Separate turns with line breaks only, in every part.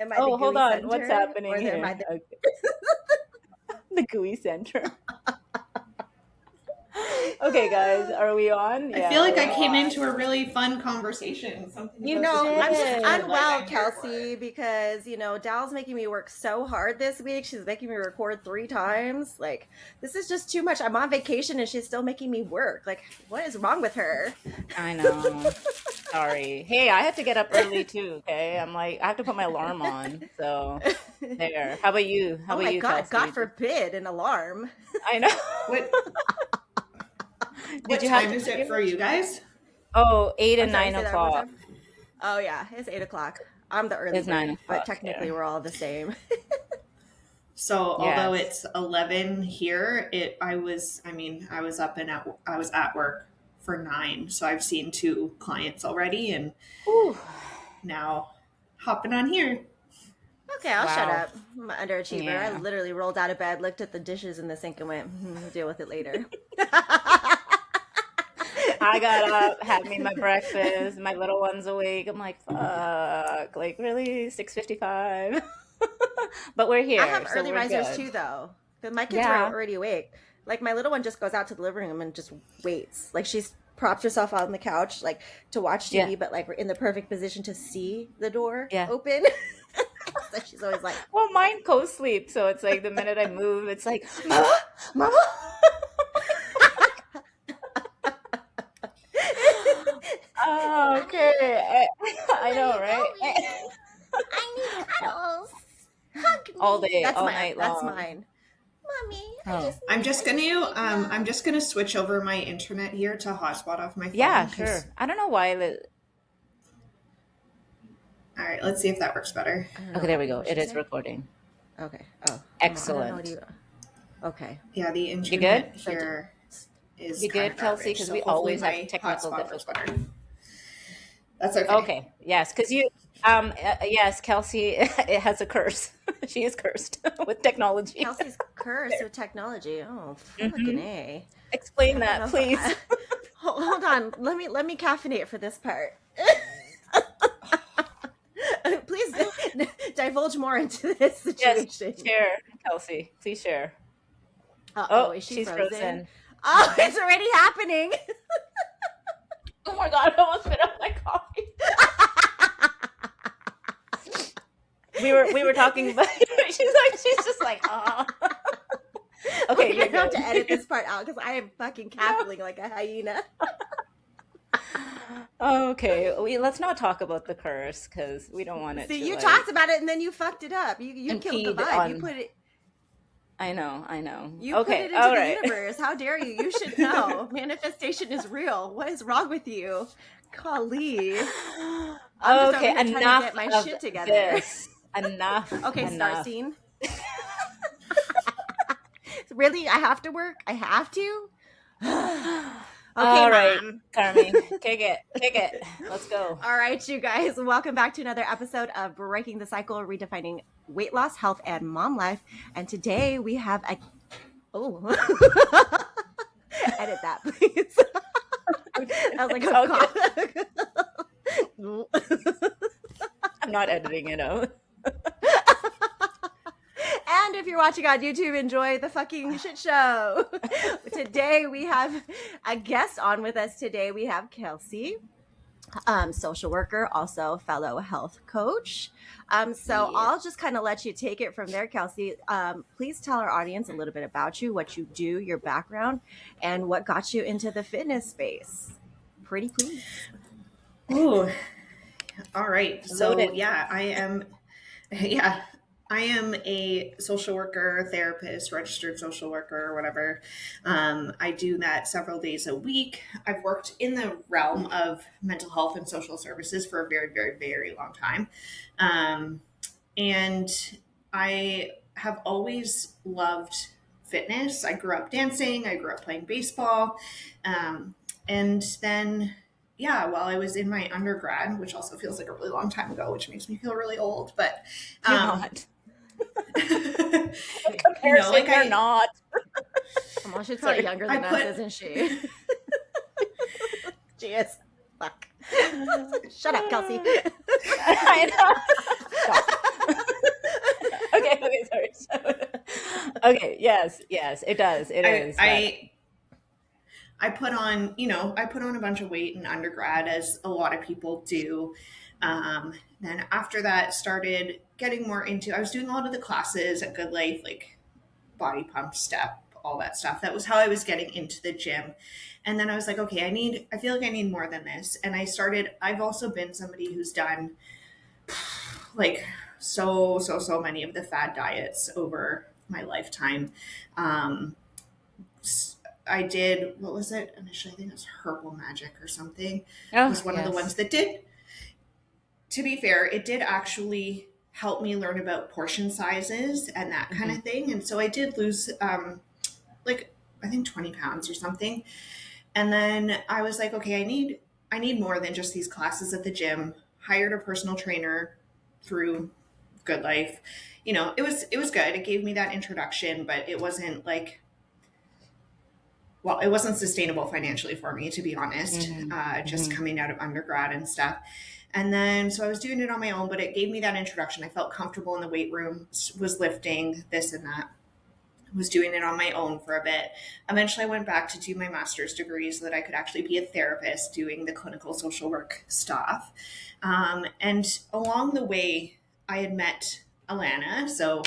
Am I the
Oh, hold
gooey
on. What's
center,
happening
or am I
here?
the?
Okay. The gooey center. Okay, guys, are we on?
I
Yeah,
feel like I
we're
came
on.
into a really fun conversation. Something
You
about
No,
the
I'm just
gooey
did.
center, like,
unwell,
I'm here for
Kelsey,
it.
because Dal's making me work so hard this week. She's making me record 3 times. Like, this is just too much. I'm on vacation and she's still making me work. Like, what is wrong with her?
I know. Sorry. Hey, I had to get up early too, okay? I'm like, I have to put my alarm on. So there. How about you? How
Oh
about
my
you,
God,
Kelsey?
God forbid an alarm.
I know.
What
Did
what
you have
time
to
is
put
it for you guys?
Oh, 8
I'm
and
sorry,
9
say that one more
o'clock.
time. Oh yeah, it's 8 o'clock. I'm the early
It's 9
bird, but
o'clock
technically
there.
we're all the same.
So although
Yes.
it's 11 here, I was up and I was at work for 9. So I've seen 2 clients already and
Whew.
now hopping on here.
Okay, I'll shut
Wow.
up. I'm an underachiever. I
Yeah.
literally rolled out of bed, looked at the dishes in the sink, and went, we'll deal with it later.
I got up, had me my breakfast. My little one's awake. I'm like, fuck. Like, really? 6:55? But we're
I
here,
have
so
early
we're
risers
good.
too, though. Because my kids were
Yeah.
already awake. Like, my little one just goes out to the living room and just waits. Like, she's propped herself on the couch, like, to watch TV,
Yeah.
but, like, we're in the perfect position to see the door
Yeah.
open. So she's always like,
Well, mine co-sleep, so it's like the minute I move, it's like, Mama, Mama. Oh, okay. I know, right?
I need cuddles. Hug me.
All day,
That's
all
my,
night
that's
long.
mine. Mommy,
Oh.
I'm just gonna switch over my internet here to hotspot off my phone.
Yeah,
'cause-
sure. I don't know why.
All right, let's see if that works better.
Okay, there we go. It is recording.
Okay. Oh,
Excellent.
Okay.
Yeah, the
good?
internet here is
You
kinda
good, Kelsey?
garbage,
Because
so
we
hopefully
always have
my
technical
hotspot works better.
difficulties.
That's okay.
Okay, yes, because yes, Kelsey it has a curse. She is cursed with technology.
Kelsey's cursed with technology. Oh, fucking A.
Explain
I
that,
don't know.
please.
Hold on. Let me caffeinate for this part. Please divulge more into this
Yes,
situation.
share, Kelsey. Please share.
Uh-oh, is she
she's frozen.
Oh, it's already happening.
Oh my god, I almost spit out my coffee. we were talking about she's just like, oh. Okay,
You're
you're
gonna have
good.
to edit this part out because I am fucking cackling like a hyena.
Okay, let's not talk about the curse because we don't want it
See,
to,
you
like,
talked about it and then you fucked it up. You killed the
impede
vibe. You
on-
put it.
I know.
You
Okay,
put it into
all
the
right.
universe. How dare you? You should know. Manifestation is real. What is wrong with you? Golly. I'm just
Okay,
over here trying to
enough
get my
of
shit together.
this. Enough.
Okay, start
enough.
scene. Really? I have to work? I have to? Okay,
All right,
Mom.
Carmie, kick it. Let's go.
All right, you guys. Welcome back to another episode of Breaking the Cycle, Redefining Weight Loss, Health, and Mom Life. And today we have a... Oh. Edit that, please. I was like,
It's all I'm not editing it out.
And if you're watching on YouTube, enjoy the fucking shit show. Today we have a guest on with us. Today we have Kelsey, social worker, also fellow health coach. So
Yeah.
I'll just kind of let you take it from there, Kelsey. Please tell our audience a little bit about you, what you do, your background, and what got you into the fitness space. Pretty please.
Ooh. All right. So
Loaded.
yeah, I am a social worker, therapist, registered social worker, or whatever. I do that several days a week. I've worked in the realm of mental health and social services for a very, very, very long time. And I have always loved fitness. I grew up dancing. I grew up playing baseball. And then, yeah, while I was in my undergrad, which also feels like a really long time ago, which makes me feel really old, but
You're not.
comparison,
You're not.
Come on, she's probably younger than us, isn't she? She is. Fuck. Shut up, Kelsey.
I know. Stop. Okay, yes, it does. It is.
I put on, I put on a bunch of weight in undergrad, as a lot of people do. Then after that, started getting more into, I was doing a lot of the classes at Good Life, like body pump, step, all that stuff. That was how I was getting into the gym. And then I was like, okay, I feel like I need more than this. And I've also been somebody who's done like so many of the fad diets over my lifetime. I did, what was it initially? I think it was Herbal Magic or something. It was one of the ones that did, to be fair, it did actually help me learn about portion sizes and that kind of thing. And so I did lose like, I think 20 pounds or something. And then I was like, okay, I need more than just these classes at the gym. Hired a personal trainer through Good Life. It was good. It gave me that introduction, but it wasn't like, well, it wasn't sustainable financially for me, to be honest, just coming out of undergrad and stuff. And then, so I was doing it on my own, but it gave me that introduction. I felt comfortable in the weight room, was lifting this and that, was doing it on my own for a bit. Eventually I went back to do my master's degree so that I could actually be a therapist doing the clinical social work stuff. And along the way, I had met Alana. So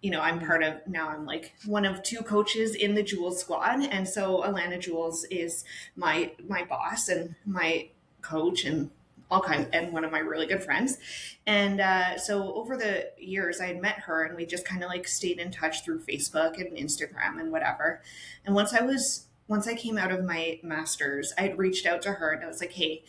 I'm I'm like one of two coaches in the Jules squad. And so Alana Jules is my boss and my coach and and one of my really good friends. And so over the years I had met her, and we just kind of like stayed in touch through Facebook and Instagram and whatever. And once I came out of my master's, I had reached out to her and I was like, hey,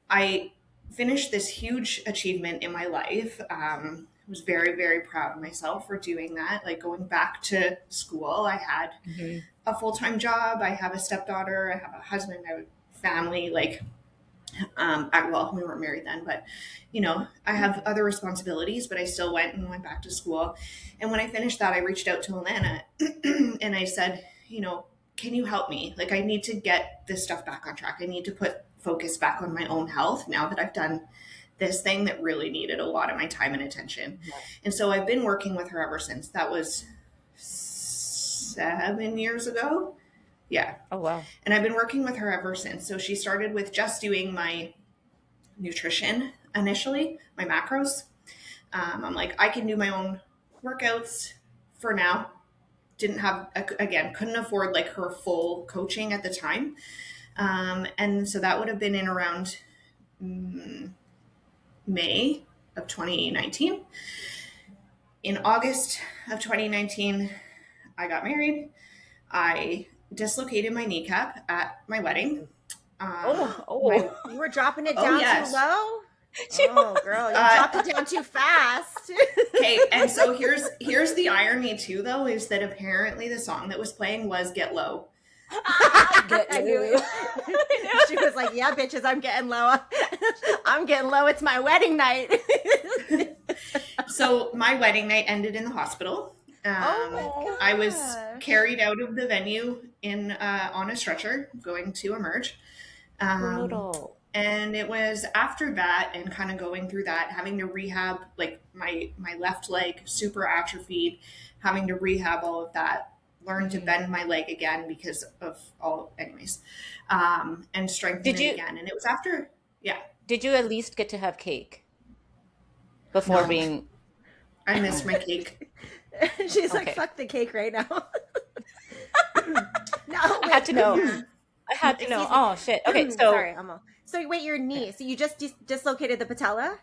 I finished this huge achievement in my life. I was very, very proud of myself for doing that. Like going back to school, I had a full-time job. I have a stepdaughter. I have a husband. I have a family. Like, well, we weren't married then, but I have other responsibilities, but I still went back to school. And when I finished that, I reached out to Alana and I said, can you help me? Like, I need to get this stuff back on track. I need to put focus back on my own health now that I've done this thing that really needed a lot of my time and attention. Yeah. And so I've been working with her ever since. That was 7 years ago. Yeah.
Oh, wow.
And I've been working with her ever since. So she started with just doing my nutrition initially, my macros. I'm like, I can do my own workouts for now. Couldn't afford like her full coaching at the time. And so that would have been in around May of 2019. In August of 2019, I got married. I dislocated my kneecap at my wedding.
You were dropping it down too low? Oh, girl, you dropped it down too fast.
Okay, and so here's the irony too, though, is that apparently the song that was playing was "Get Low."
I knew it. She was like, "Yeah, bitches, I'm getting low. I'm getting low. It's my wedding night."
So my wedding night ended in the hospital. I was carried out of the venue on a stretcher, going to Emerge.
Brutal.
And it was after that, and kind of going through that, having to rehab, like my left leg super atrophied, having to rehab all of that, learn to bend my leg again because of and strengthen it again. And it was after, yeah.
Did you at least get to have cake before being?
I missed my cake.
She's like, fuck the cake right now.
I had to know. Oh shit. Okay, so
sorry, Emma. So wait, your knee. So you just dislocated the patella,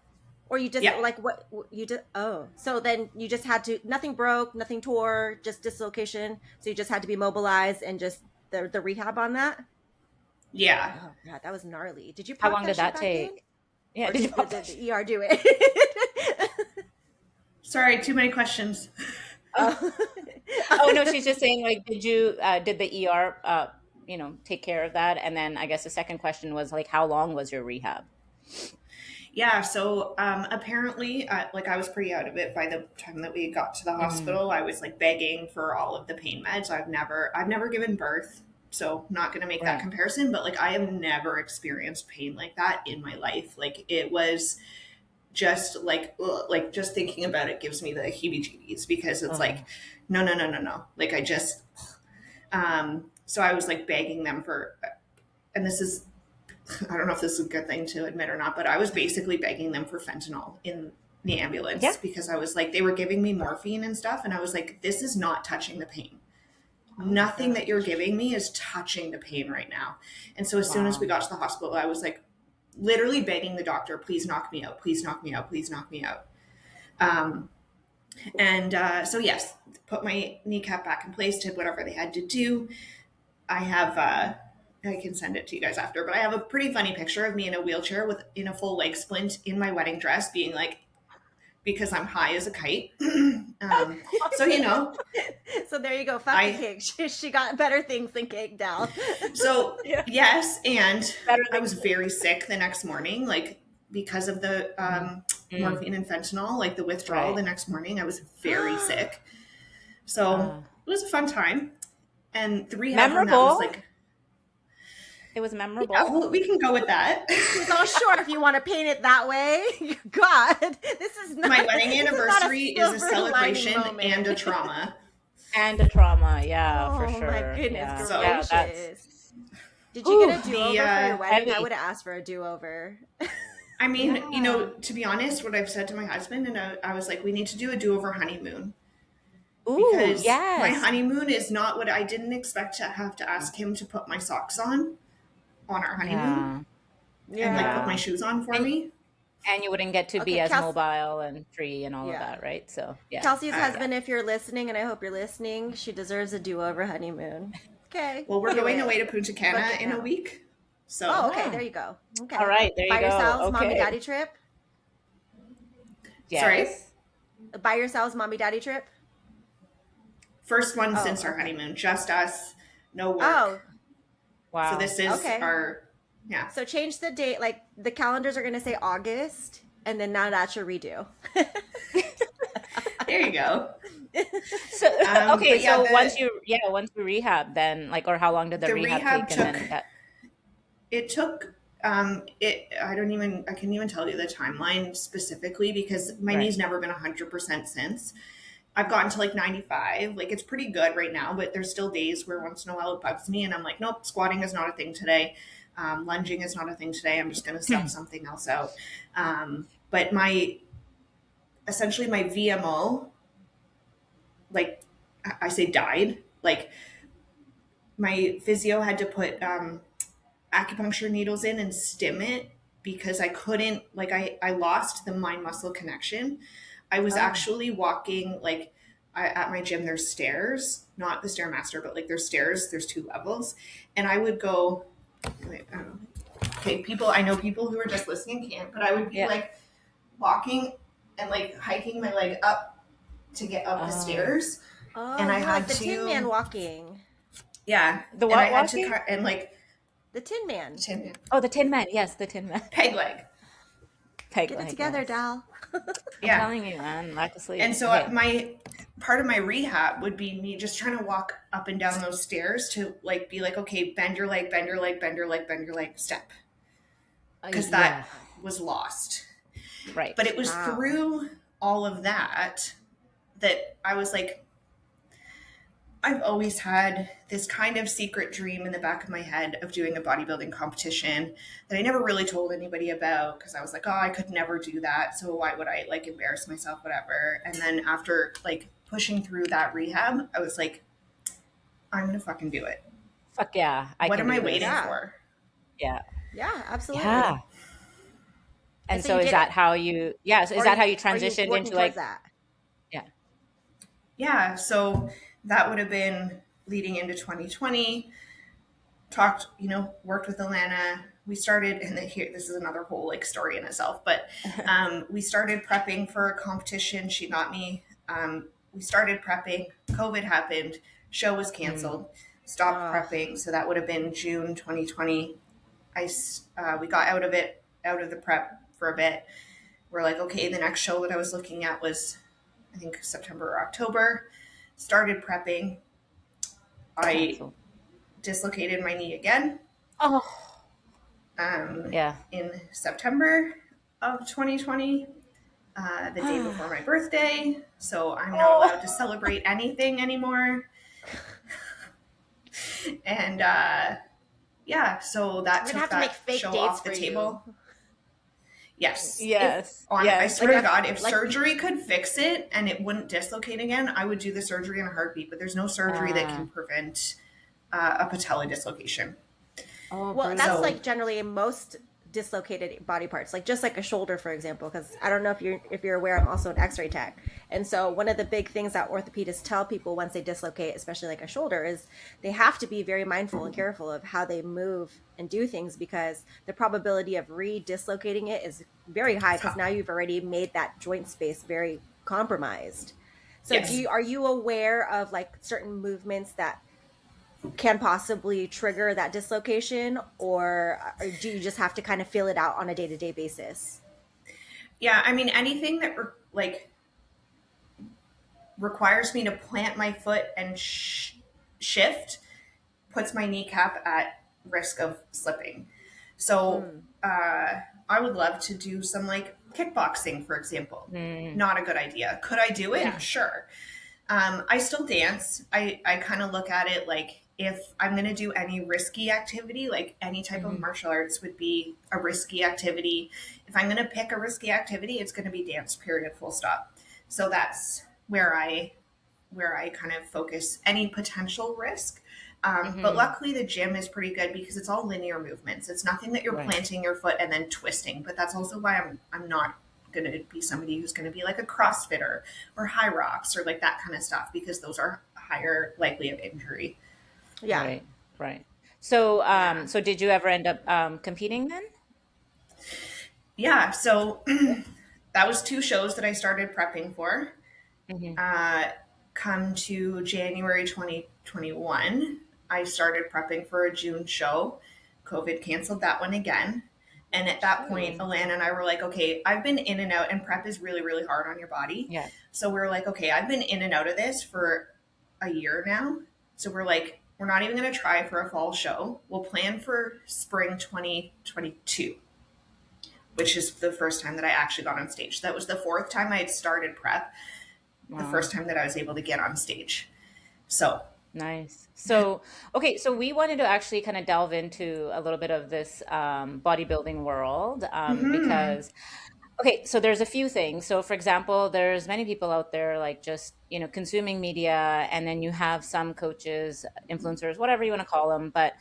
or you just like what you did? Oh, so then you just had to. Nothing broke, nothing tore, just dislocation. So you just had to be mobilized and just the rehab on that.
Yeah.
Oh god, that was gnarly. Did you?
How long did that take?
Yeah. Did the ER do it?
Sorry, too many questions.
Oh no, she's just saying, like, did the ER take care of that? And then I guess the second question was, like, how long was your rehab?
Yeah, so apparently, like, I was pretty out of it by the time that we got to the hospital. I was like begging for all of the pain meds. I've never given birth, so not going to make that comparison. But like, I have never experienced pain like that in my life. Like, it was just like, ugh, like just thinking about it gives me the heebie-jeebies, because it's like, no. Like I just, so I was like begging them for, and this is, I don't know if this is a good thing to admit or not, but I was basically begging them for fentanyl in the ambulance, because I was like, they were giving me morphine and stuff. And I was like, this is not touching the pain. Nothing that you're giving me is touching the pain right now. And so as soon as we got to the hospital, I was like literally begging the doctor, please knock me out, please knock me out, please knock me out. So yes, put my kneecap back in place, did whatever they had to do. I have, I can send it to you guys after, but I have a pretty funny picture of me in a wheelchair in a full leg splint in my wedding dress, being like, because I'm high as a kite. So, you know.
So there you go. Fuck the cake. She got better things than cake, Dal.
So yes. And I was very sick the next morning, like because of the morphine and fentanyl, like the withdrawal the next morning, I was very sick. So it was a fun time. And the rehab from that was like,
it was memorable.
Yeah, well, we can go with that.
Oh, sure. If you want to paint it that way. God, this is not
my wedding anniversary is a celebration and a trauma.
And a trauma, yeah, for sure.
Oh my goodness
gracious.
So, did you get a do-over for your wedding? Heavy. I would have asked for a do-over.
I mean, you know, to be honest, what I've said to my husband, and I was like, we need to do a do-over honeymoon. Because my honeymoon is not what I didn't expect to have to ask him to put my socks on our honeymoon. And like put my shoes on for me.
And you wouldn't get to be as mobile and free and all of that, right? So
Kelsey's husband, if you're listening, and I hope you're listening, she deserves a do-over honeymoon. Okay.
Well, we're going away to Punta Cana in a week. So
okay, there you go. Okay.
All right, there you go.
Buy yourselves mommy daddy trip.
Yes.
Sorry?
Buy yourselves mommy daddy trip.
First one since our honeymoon. Just us, no work.
Oh.
Wow.
So this is our,
So change the date. Like the calendars are going to say August, and then now that's your redo.
There you go.
So so once you rehab, then like, or how long did the rehab take? And then
it took. I couldn't even tell you the timeline specifically, because my knee's never been 100% since. I've gotten to like 95. Like it's pretty good right now, but there's still days where once in a while it bugs me and I'm like, nope, squatting is not a thing today. Lunging is not a thing today. I'm just going to sub something else out. But essentially my VMO, like I say died. Like my physio had to put acupuncture needles in and stim it because I couldn't, like I lost the mind muscle connection. I was actually walking, like, at my gym, there's stairs, not the Stairmaster, but like there's stairs, there's 2 levels. And I would go, I know people who are just listening can't, but I would be like walking and like hiking my leg up to get up the stairs.
Oh,
and I had
the Tin Man walking.
Yeah.
The what walking?
The Tin Man.
Oh, the Tin Man. Yes, the Tin Man.
Peg leg.
Get it together, Dal.
I'm telling you, man, lack of sleep.
And so my part of my rehab would be me just trying to walk up and down those stairs to like be like, okay, bend your leg, bend your leg, bend your leg, bend your leg, step. Because that was lost.
Right.
But it was through all of that I was like, I've always had this kind of secret dream in the back of my head of doing a bodybuilding competition that I never really told anybody about, because I was like, oh, I could never do that. So why would I like embarrass myself, whatever. And then after like pushing through that rehab, I was like, I'm going to fucking do it.
Fuck yeah.
What am I waiting for?
Yeah.
Yeah, absolutely.
Yeah. And so is that how you, is that how you transitioned into like
that?
Yeah.
Yeah. So that would have been leading into 2020, worked with Alana. We started, and this is another whole like story in itself, but we started prepping for a competition. She got me, we started prepping, COVID happened, show was canceled, stopped prepping. So that would have been June 2020. We got out of the prep for a bit. We're like, okay, the next show that I was looking at was, I think, September or October. Started prepping. I dislocated my knee again.
Oh.
In September of 2020. the day before my birthday. So I'm not allowed to celebrate anything anymore. And yeah, so that
We're
took
gonna have to make
that
fake
show
dates
off the
for
table.
you.
Yes.
Yes.
I
Yes.
swear
Like
to God, if
like
surgery could fix it and it wouldn't dislocate again, I would do the surgery in a heartbeat. But there's no surgery that can prevent a patella dislocation.
Oh,
Well, that's
brutal.
So
like generally most dislocated body parts, like just like a shoulder, for example. Because I don't know if you're aware, I'm also an X-ray tech, and so one of the big things that orthopedists tell people once they dislocate, especially like a shoulder, is they have to be very mindful and careful of how they move and do things because the probability of re-dislocating it is very high because now you've already made that joint space very compromised. So
yes.
are you aware of like certain movements that can possibly trigger that dislocation, or do you just have to kind of feel it out on a day-to-day basis?
Yeah, I mean anything that like requires me to plant my foot and shift puts my kneecap at risk of slipping. So
Mm.
I would love to do some like kickboxing, for example.
Mm.
Not a good idea. Could I do it?
Yeah.
Sure. I still dance. I kind of look at it like if I'm going to do any risky activity, like any type of martial arts would be a risky activity. If I'm going to pick a risky activity, it's going to be dance, period, full stop. So that's where I kind of focus any potential risk. But luckily, the gym is pretty good because it's all linear movements. It's nothing that you're
Right.
planting your foot and then twisting. But that's also why I'm not going to be somebody who's going to be like a CrossFitter or high rocks or like that kind of stuff because those are higher likely of injury.
Yeah.
Right. Right. So,
Yeah.
so did you ever end up competing then?
Yeah. So that was 2 shows that I started prepping for.
Mm-hmm.
Come to January 2021, I started prepping for a June show. COVID canceled that one again. And at that point, Alana and I were like, okay, I've been in and out, and prep is really, really hard on your body.
Yeah.
So we are like, okay, I've been in and out of this for a year now. So we're like, we're not even going to try for a fall show. We'll plan for spring 2022, which is the first time that I actually got on stage. That was the 4th time I had started prep, the first time that I was able to get on stage. So
Nice. So, okay, so we wanted to actually kind of delve into a little bit of this bodybuilding world because, okay, so there's a few things. So, for example, there's many people out there like just, consuming media, and then you have some coaches, influencers, whatever you want to call them, but,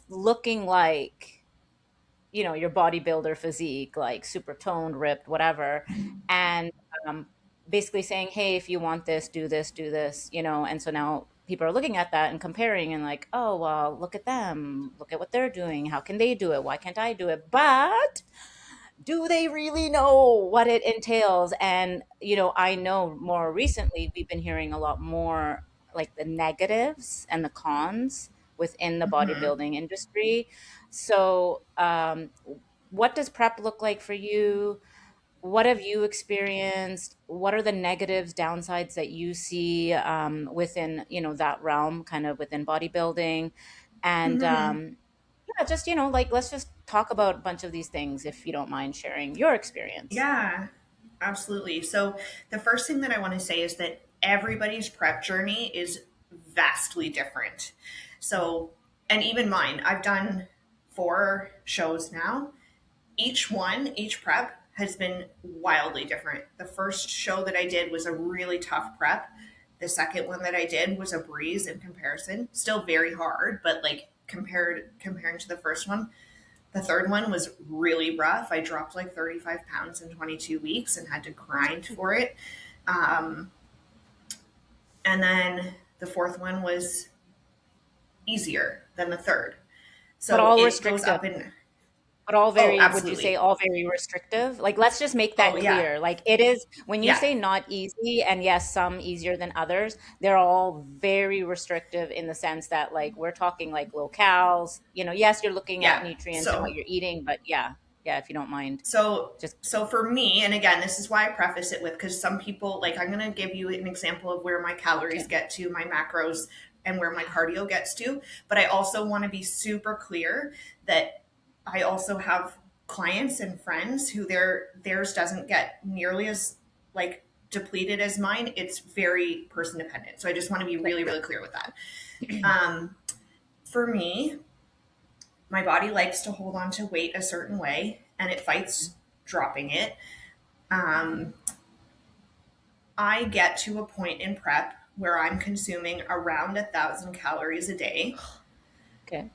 looking like, your bodybuilder physique, like super toned, ripped, whatever. And um, basically saying, hey, if you want this, do this, and so now people are looking at that and comparing and like, oh, well, look at them. Look at what they're doing. How can they do it? Why can't I do it? But do they really know what it entails? And, I know more recently we've been hearing a lot more like the negatives and the cons within the bodybuilding industry. So, what does prep look like for you? What have you experienced? What are the negatives, downsides that you see within, that realm, kind of within bodybuilding? And yeah, just, like let's just talk about a bunch of these things if you don't mind sharing your experience.
yeah, absolutely. So the first thing that I want to say is that everybody's prep journey is vastly different. So, and even mine, I've done 4 shows now. Each prep has been wildly different. The first show that I did was a really tough prep. The second one that I did was a breeze in comparison. Still very hard, but like comparing to the first one, the third one was really rough. I dropped like 35 pounds in 22 weeks and had to grind for it. Um, and then the fourth one was easier than the third.
But
So
all
it goes
restrictive.
up in,
But all
oh,
very, would you say
absolutely.
all very restrictive? Like, let's just make that
Oh, yeah.
clear. Like, it is, when you
Yeah.
say not easy, and yes, some easier than others, they're all very restrictive in the sense that, like, we're talking like low calories, yes, you're looking at
Yeah.
nutrients and what you're eating, but yeah, if you don't mind,
So,
just,
so for me, and again, this is why I preface it with, because some people, like, I'm going to give you an example of where my calories
okay.
get to, my macros, and where my cardio gets to. But I also want to be super clear that I also have clients and friends who theirs doesn't get nearly as like depleted as mine. It's very person dependent. So I just want to be really, really clear with that. For me, my body likes to hold on to weight a certain way and it fights dropping it. I get to a point in prep where I'm consuming around 1,000 calories a day.
Okay.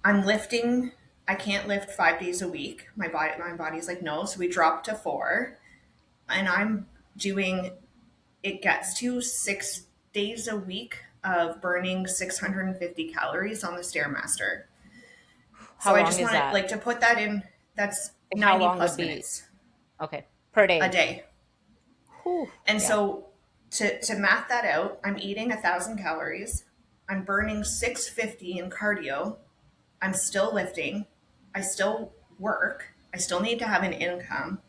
I'm lifting. I can't lift 5 days a week. My body's like, no. So we drop to 4, and I'm doing. It gets to 6 days a week of burning 650 calories on the Stairmaster.
How
So I
long
just
is
want
that?
like to put that in. That's
Like, how
90
long
plus
would be
minutes
okay per day?
a day.
Whew.
And
Yeah.
so to math that out, I'm eating 1,000 calories. I'm burning 650 in cardio. I'm still lifting. I still work. I still need to have an income.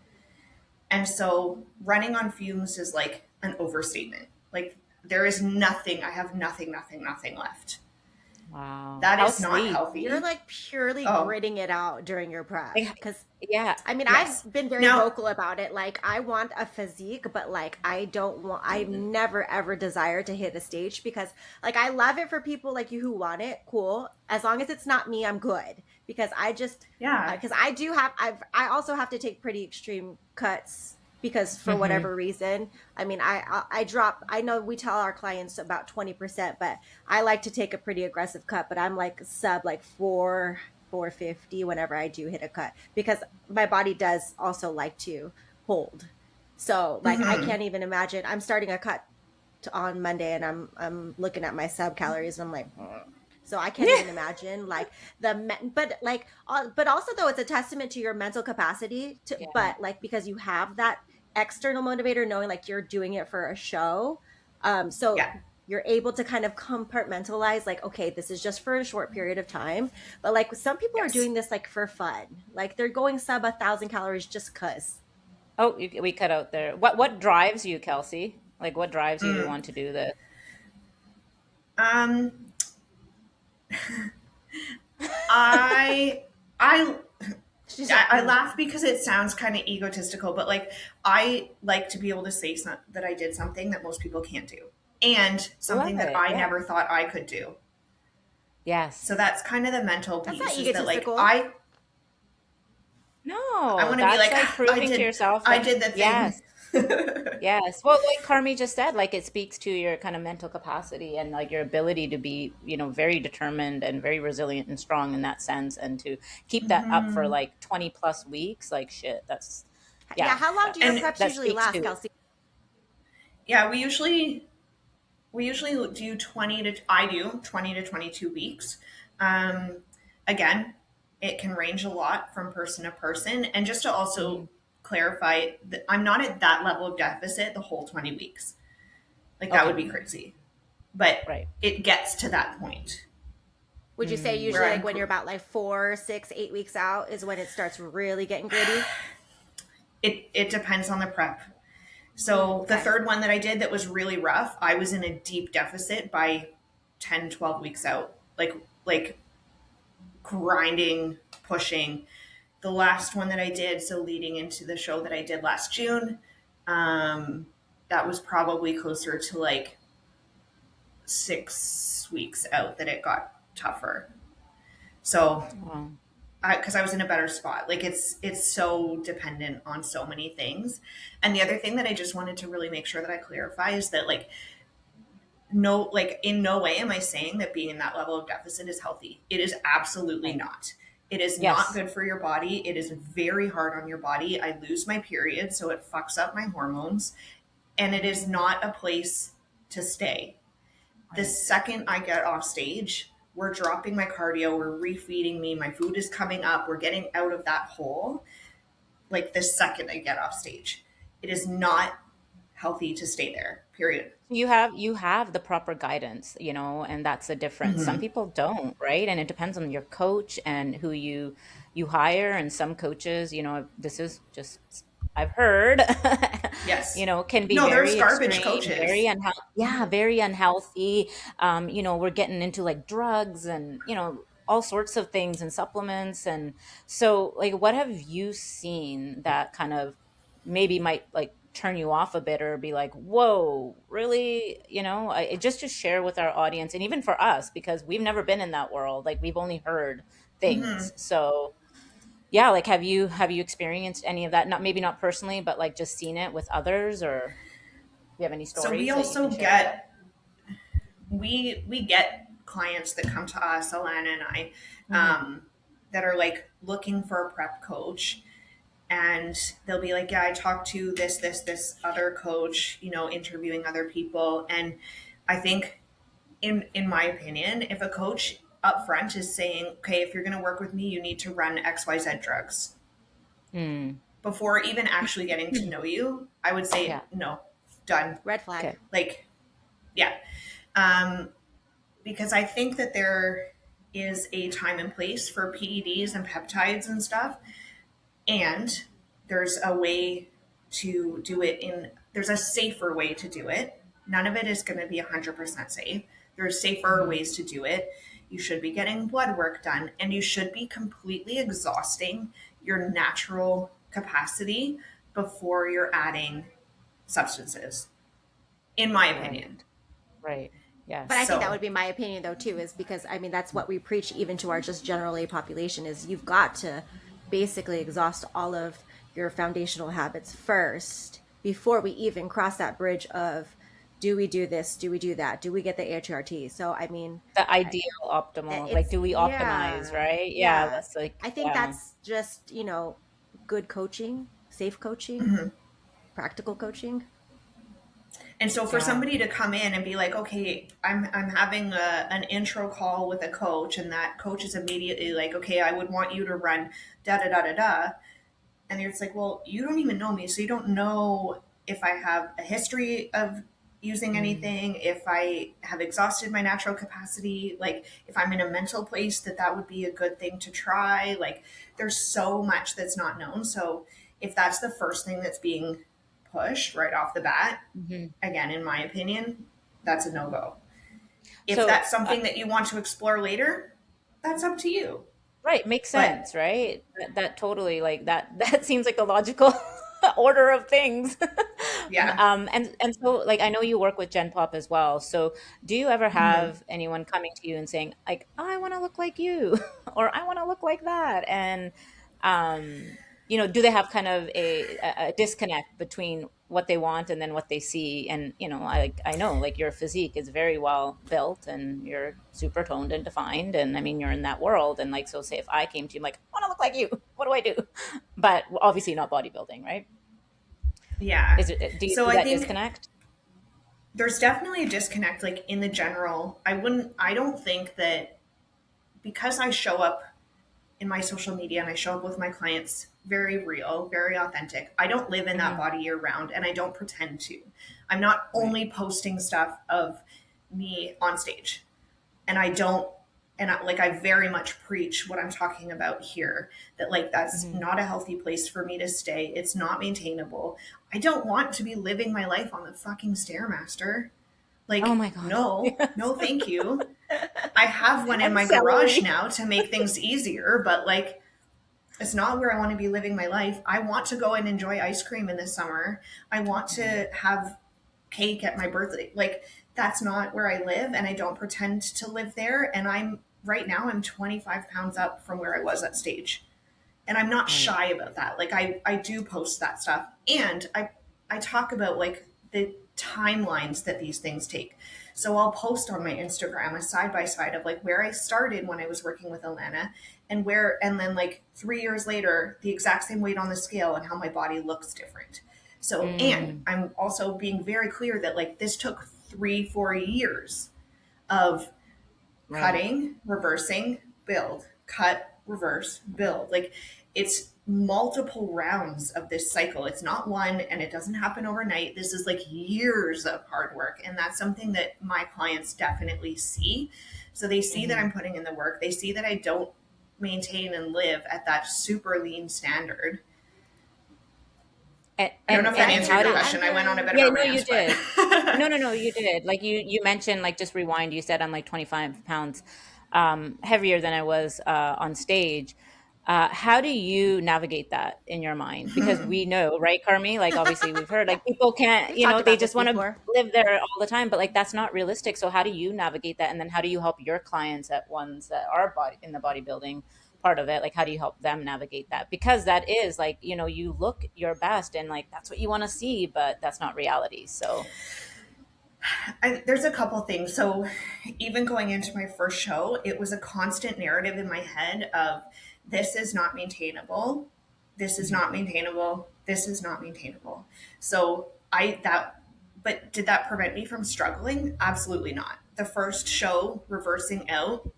And so running on fumes is like an overstatement. Like there is nothing, I have nothing left.
Wow.
That
How
is not
sweet.
healthy.
You're like purely
Oh,
gritting it out during your prep.
Like,
Because
yeah.
I mean,
yes.
I've been very
Now,
vocal about it. Like, I want a physique, but like, I've never ever desired to hit a stage because, like, I love it for people like you who want it. Cool. As long as it's not me, I'm good. Because
yeah.
because I also have to take pretty extreme cuts because for whatever reason, I mean, I drop, I know we tell our clients about 20%, but I like to take a pretty aggressive cut, but I'm like sub like 450 whenever I do hit a cut because my body does also like to hold. So like I can't even imagine. I'm starting a cut on Monday and I'm looking at my sub calories and I'm like, so I can't even imagine like but also though it's a testament to your mental capacity to,
Yeah.
but like because you have that external motivator knowing like you're doing it for a show. So
Yeah.
you're able to kind of compartmentalize like, okay, this is just for a short period of time. But like some people are
Yes.
doing this like for fun. Like they're going sub 1,000 calories just cause.
Oh, we cut out there. What drives you, Kelsey? Like, what drives you to want to do this?
Um, I
She's like,
I laugh because it sounds kind of egotistical, but like I like to be able to say that I did something that most people can't do, and something
Love
that
it.
I
Yeah.
never thought I could do.
Yes.
So that's kind of the mental
That's
piece.
not
Is that like
egotistical.
I
No,
want to be
that's
like
like
I
proving to yourself
I
that
did the thing.
yes, yes. Well, like Carmie just said, like it speaks to your kind of mental capacity and like your ability to be, very determined and very resilient and strong in that sense, and to keep that up for like 20 plus weeks. Like shit, that's
yeah. How long do your
And
preps
that
usually
speaks
last,
to
Kelsey?
Yeah, we usually do 20 to I do 20 to 22 weeks. Um, Again, it can range a lot from person to person. And just to also clarify that I'm not at that level of deficit the whole 20 weeks. Like that would
okay,
be crazy. But
right.
it gets to that point
Would you say
where
usually like
I'm
when you're about like 4, 6, 8 weeks out is when it starts really getting gritty?
it depends on the prep. So the
Okay.
third one that I did that was really rough, I was in a deep deficit by 10, 12 weeks out. Like grinding, pushing. The last one that I did, so leading into the show that I did last June, that was probably closer to like 6 weeks out that it got tougher. So,
Wow.
because I was in a better spot, like it's so dependent on so many things. And the other thing that I just wanted to really make sure that I clarify is that like in no way am I saying that being in that level of deficit is healthy. It is absolutely
Right.
not. It is
Yes.
not good for your body. It is very hard on your body. I lose my period, so it fucks up my hormones, and it is not a place to stay. The second I get off stage, we're dropping my cardio, we're refeeding me, my food is coming up, we're getting out of that hole. Like the second I get off stage, it is not healthy to stay there, period.
You have the proper guidance, and that's the difference. Some people don't, right? And it depends on your coach and who you hire. And some coaches, this is just I've heard,
Yes.
can be
No,
very
there's garbage
extreme,
coaches.
very unhealthy. Yeah, very unhealthy. We're getting into like drugs and all sorts of things and supplements. And so like, what have you seen that kind of maybe might like turn you off a bit or be like, whoa, really? Just to share with our audience and even for us, because we've never been in that world. Like we've only heard
Hmm.
things. So yeah, like have you experienced any of that? Not maybe not personally, but like just seen it with others, or do you have any
So we
stories that you
also
can share?
we get clients that come to us, Alana and I,
Hmm.
that are like looking for a prep coach, and they'll be like, yeah, I talked to this other coach, interviewing other people. And I think, in my opinion, if a coach up front is saying, okay, if you're going to work with me, you need to run XYZ drugs
Mm.
before even actually getting to know you, I would say
Yeah.
no, done.
Red flag.
Okay.
Like, yeah. um, because I think that there is a time and place for PEDs and peptides and stuff, and there's a way to do it there's a safer way to do it. None of it is going to be 100% safe. There's safer
Hmm.
ways to do it. You should be getting blood work done, and you should be completely exhausting your natural capacity before you're adding substances, in my
Right.
opinion.
Right.
But I
Yes.
think that
So,
would be my opinion though too, is because I mean that's what we preach even to our just general lay population is you've got to basically exhaust all of your foundational habits first before we even cross that bridge of do we do this, do we do that, do we get the HRT? So I mean,
The
I-
ideal optimal, like,
it's
do we optimize,
yeah,
right? Yeah,
yeah.
that's like,
I think
yeah.
that's just good coaching, safe coaching,
mhm.
practical coaching.
And so for
Yeah.
somebody to come in and be like, okay, I'm having an intro call with a coach, and that coach is immediately like, okay, I would want you to run da da da da da, and it's like, well, you don't even know me, so you don't know if I have a history of using
Mm.
anything, if I have exhausted my natural capacity, like if I'm in a mental place that would be a good thing to try. Like there's so much that's not known. So if that's the first thing that's being pushed right off the bat,
Hmm.
again, in my opinion, that's a no go. If
So,
that's something that you want to explore later, that's up to you.
right, makes
But
sense, right? That totally like that that seems like the logical order of things.
yeah.
And so like I know you work with Gen Pop as well. So do you ever
Mm-hmm.
have anyone coming to you and saying like, I want to look like you or I want to look like that? And do they have kind of a disconnect between what they want and then what they see? And I know like your physique is very well built and you're super toned and defined, and I mean you're in that world, and like so say if I came to you I'm like, I want to look like you, what do I do? But obviously not bodybuilding, right?
Yeah.
Do you
So
see
I
that
think
disconnect?
there's definitely a disconnect, like in the general. I don't think that because I show up in my social media and I show up with my clients very real, very authentic. I don't live in that
Hmm.
body year round, and I don't pretend to. I'm not
Right.
only posting stuff of me on stage, and I don't, and I very much preach what I'm talking about here, that like that's
Hmm.
not a healthy place for me to stay. It's not maintainable. I don't want to be living my life on the fucking Stairmaster.
Oh
Like,
my God.
no,
Yes.
no, thank you. I have one in
And
my garage
celery.
now to make things easier, but like, it's not where I want to be living my life. I want to go and enjoy ice cream in the summer. I want
Mhm.
to have cake at my birthday. Like, that's not where I live, and I don't pretend to live there. And right now, I'm 25 pounds up from where I was at stage. And I'm not
Right.
shy about that. Like, I do post that stuff. And I talk about like the timelines that these things take. So I'll post on my Instagram a side by side of like where I started when I was working with Alana, and then like 3 years later, the exact same weight on the scale and how my body looks different. So, and
Mm.
I'm also being very clear that like this took 3-4 years of
Right.
cutting, reversing, build, cut, reverse, build. Like it's multiple rounds of this cycle. It's not one, and it doesn't happen overnight. This is like years of hard work. And that's something that my clients definitely see. So they see that
Hmm.
I'm putting in the work. They see that I don't maintain and live at that super lean standard.
And
I don't know
and
if that
and
answered
how
your
did
I'm
question. I went on a
very
bit of
Yeah,
a
no, you
rant, but
did. No, no, no, you did. Like you mentioned, like just rewind, you said I'm like 25 pounds. heavier than I was on stage. How do you navigate that in your mind? Because we know, right, Carmi? Like, obviously, we've heard like people can't,
We've talked
they
about this
just want to
before.
live there all the time, but like that's not realistic. So, how do you navigate that? And then, how do you help your clients at ones that are in the bodybuilding part of it? Like, how do you help them navigate that? Because that is like, you look your best, and like that's what you want to see, but that's not reality. So,
There's a couple things. So even going into my first show, it was a constant narrative in my head of this is not maintainable. This is not maintainable. This is not maintainable. So but did that prevent me from struggling? Absolutely not. The first show, reversing out,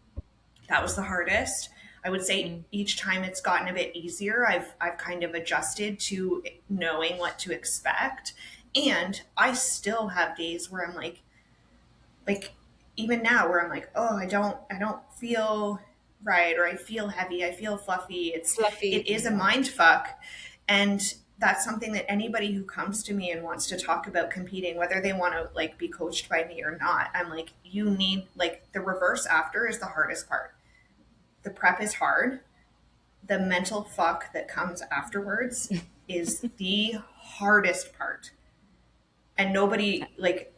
that was the hardest. I would say each time it's gotten a bit easier. I've kind of adjusted to knowing what to expect. And I still have days where I'm like even now where I'm like, oh, I don't feel right, or I feel heavy, I feel fluffy.
fluffy.
It is a mind fuck. And that's something that anybody who comes to me and wants to talk about competing, whether they want to like be coached by me or not, I'm like, you need, like, the reverse after is the hardest part. The prep is hard. The mental fuck that comes afterwards is the hardest part. And nobody, like,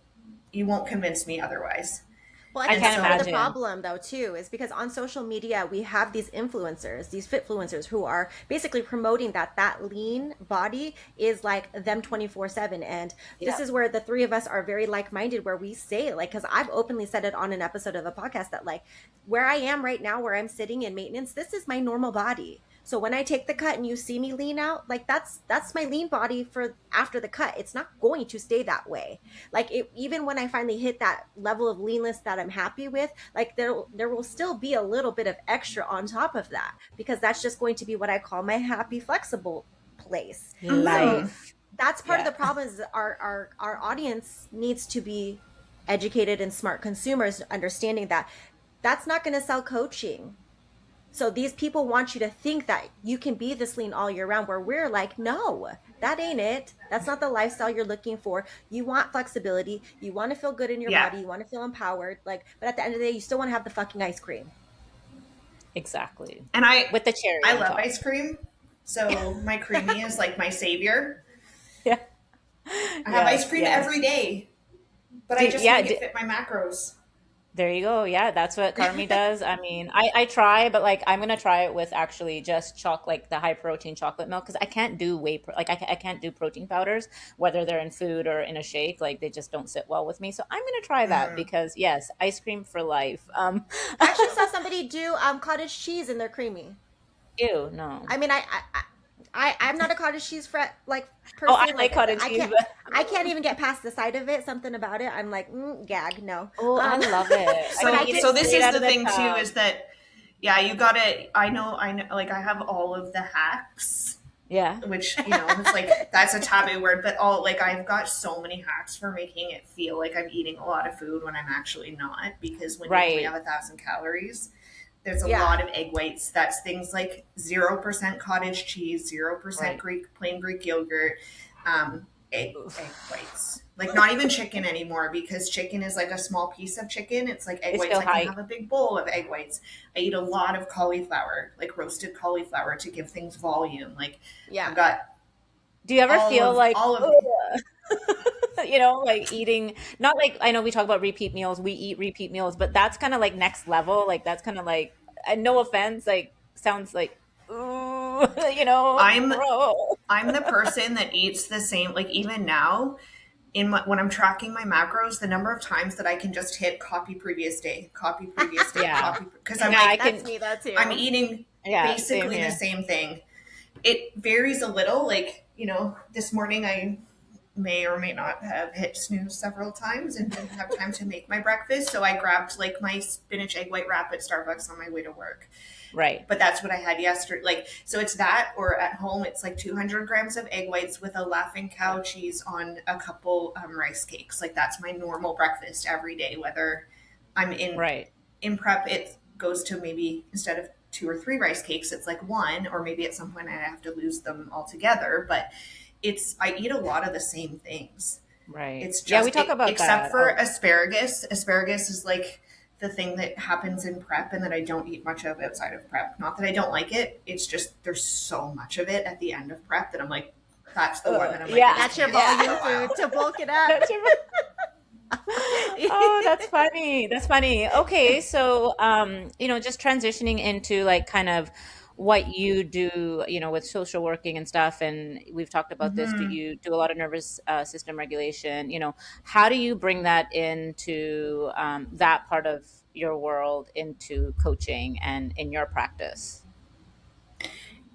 you won't convince me otherwise.
Well, I
I
think
can't
that's part of the
imagine.
problem, though, too, is because on social media we have these influencers, these fitfluencers, who are basically promoting that lean body is like them 24/7. And
Yeah.
this is where the three of us are very like-minded, where we say, like, because I've openly said it on an episode of a podcast that, like, where I am right now, where I'm sitting in maintenance, this is my normal body. So when I take the cut and you see me lean out, like that's my lean body for after the cut. It's not going to stay that way. Like, even when I finally hit that level of leanness that I'm happy with, like there will still be a little bit of extra on top of that, because that's just going to be what I call my happy flexible place. So
Life.
that's part of
Yeah.
the problem, is our audience needs to be educated and smart consumers, understanding that that's not going to sell coaching. So these people want you to think that you can be this lean all year round, where we're like, no, that ain't it. That's not the lifestyle you're looking for. You want flexibility. You want to feel good in your
Yeah.
body. You want to feel empowered. Like, but at the end of the day, you still want to have the fucking ice cream.
Exactly.
And
With the cherry
I
on
love
top.
ice cream. So my creamy is like my savior.
Yeah.
I have ice
Yes,
cream
yes.
every day, but I just
Yeah.
make it fit my macros.
There you go. Yeah, that's what Carmi does. I mean, I try, but like I'm gonna try it with actually just like the high protein chocolate milk, because I can't do I can't do protein powders, whether they're in food or in a shake. Like they just don't sit well with me. So I'm gonna try that, because yes, ice cream for life.
I actually saw somebody do cottage cheese in their creamy.
Ew, no.
I mean, I'm not a cottage cheese like
Oh, I
person.
like
Like,
cottage cheese, but
I can't even get past the sight of it. Something about it, I'm like, gag, no.
oh, I love it. I
So,
can eat it
so this
straight
is
out
the
of
thing too,
tub.
is that, yeah, you gotta, I know, like I have all of the hacks,
Yeah.
which, it's like, that's a taboo word, but like I've got so many hacks for making it feel like I'm eating a lot of food when I'm actually not, because when you only
Right.
have 1,000 calories, there's a
Yeah.
lot of egg whites. That's things like 0% cottage cheese, 0%
Right.
plain Greek yogurt, egg whites. Like not even chicken anymore, because chicken is like a small piece of chicken. It's like egg
It's
whites.
still
I can
high.
have a big bowl of egg whites. I eat a lot of cauliflower, like roasted cauliflower, to give things volume. Like
Yeah.
I've got
Do you ever
all
feel
of
like,
all of
like eating, not like, I know we talk about repeat meals, we eat repeat meals, but that's kind of like next level. Like that's kind of like, and no offense, like sounds like, ooh,
I'm
bro.
I'm the person that eats the same. Like even now, when I'm tracking my macros, the number of times that I can just hit copy previous day,
Yeah.
copy, because I'm
Yeah, I
like,
That's
can,
me, that too.
I'm eating
yeah, same
basically the
here.
same thing. It varies a little. Like, this morning I may or may not have hit snooze several times and didn't have time to make my breakfast. So I grabbed like my spinach egg white wrap at Starbucks on my way to work.
Right.
But that's what I had yesterday. Like, so it's that, or at home, it's like 200 grams of egg whites with a Laughing Cow cheese on a couple rice cakes. Like that's my normal breakfast every day, whether I'm
Right.
in prep. It goes to maybe, instead of 2 or 3 rice cakes, it's like 1, or maybe at some point I have to lose them altogether. But I eat a lot of the same things.
Right.
It's just,
Yeah, we talk about
except
that.
for
Oh,
asparagus. Asparagus is like the thing that happens in prep and that I don't eat much of outside of prep. Not that I don't like it. It's just there's so much of it at the end of prep that I'm like, that's the one that I'm like,
Yeah.
That's your
"Can't eat
volume
for a while."
food to bulk it up.
That's your Oh, that's funny. That's funny. Okay, so just transitioning into like kind of what you do, with social working and stuff, and we've talked about this. Do
Mhm.
you do a lot of nervous system regulation? How do you bring that into that part of your world into coaching and in your practice?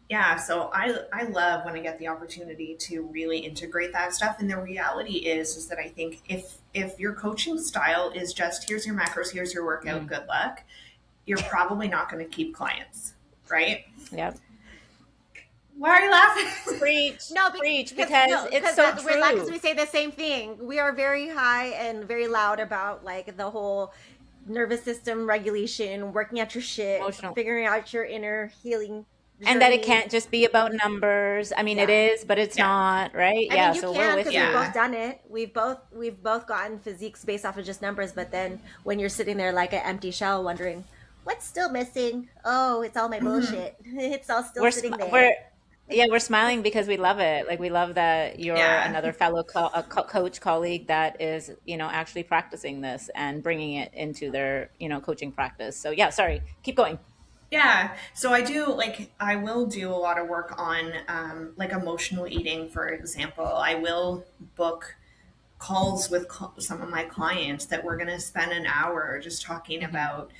Yeah, so I love when I get the opportunity to really integrate that stuff. And the reality is that I think if your coaching style is just here's your macros, here's your workout,
Mm.
good luck, you're probably not going to keep clients, right?
Yep.
Why are you laughing?
Preach,
No,
preach, because it's so
we're like, 'cause
true.
we say the same thing. We are very high and very loud about like the whole nervous system regulation, working at your shit,
Emotional.
figuring out your inner healing
And that it
journey.
can't just be about numbers. I mean, it
Yeah.
is, but it's
Yeah.
not, right?
I
Yeah,
mean, you
so we're
can
with
because we've
you.
both done it. We've both gotten physiques based off of just numbers, but then when you're sitting there like an empty shell, wondering what's still missing. Oh, it's all my
Mhm.
bullshit. It's all still
We're
sitting there.
we're yeah, we're smiling because we love it. Like we love that you're
Yeah.
another fellow coach colleague that is, actually practicing this and bringing it into their, coaching practice. So yeah, sorry, keep going.
Yeah. So I will do a lot of work on like emotional eating, for example. I will book calls with some of my clients that we're going to spend an hour just talking
Hmm.
about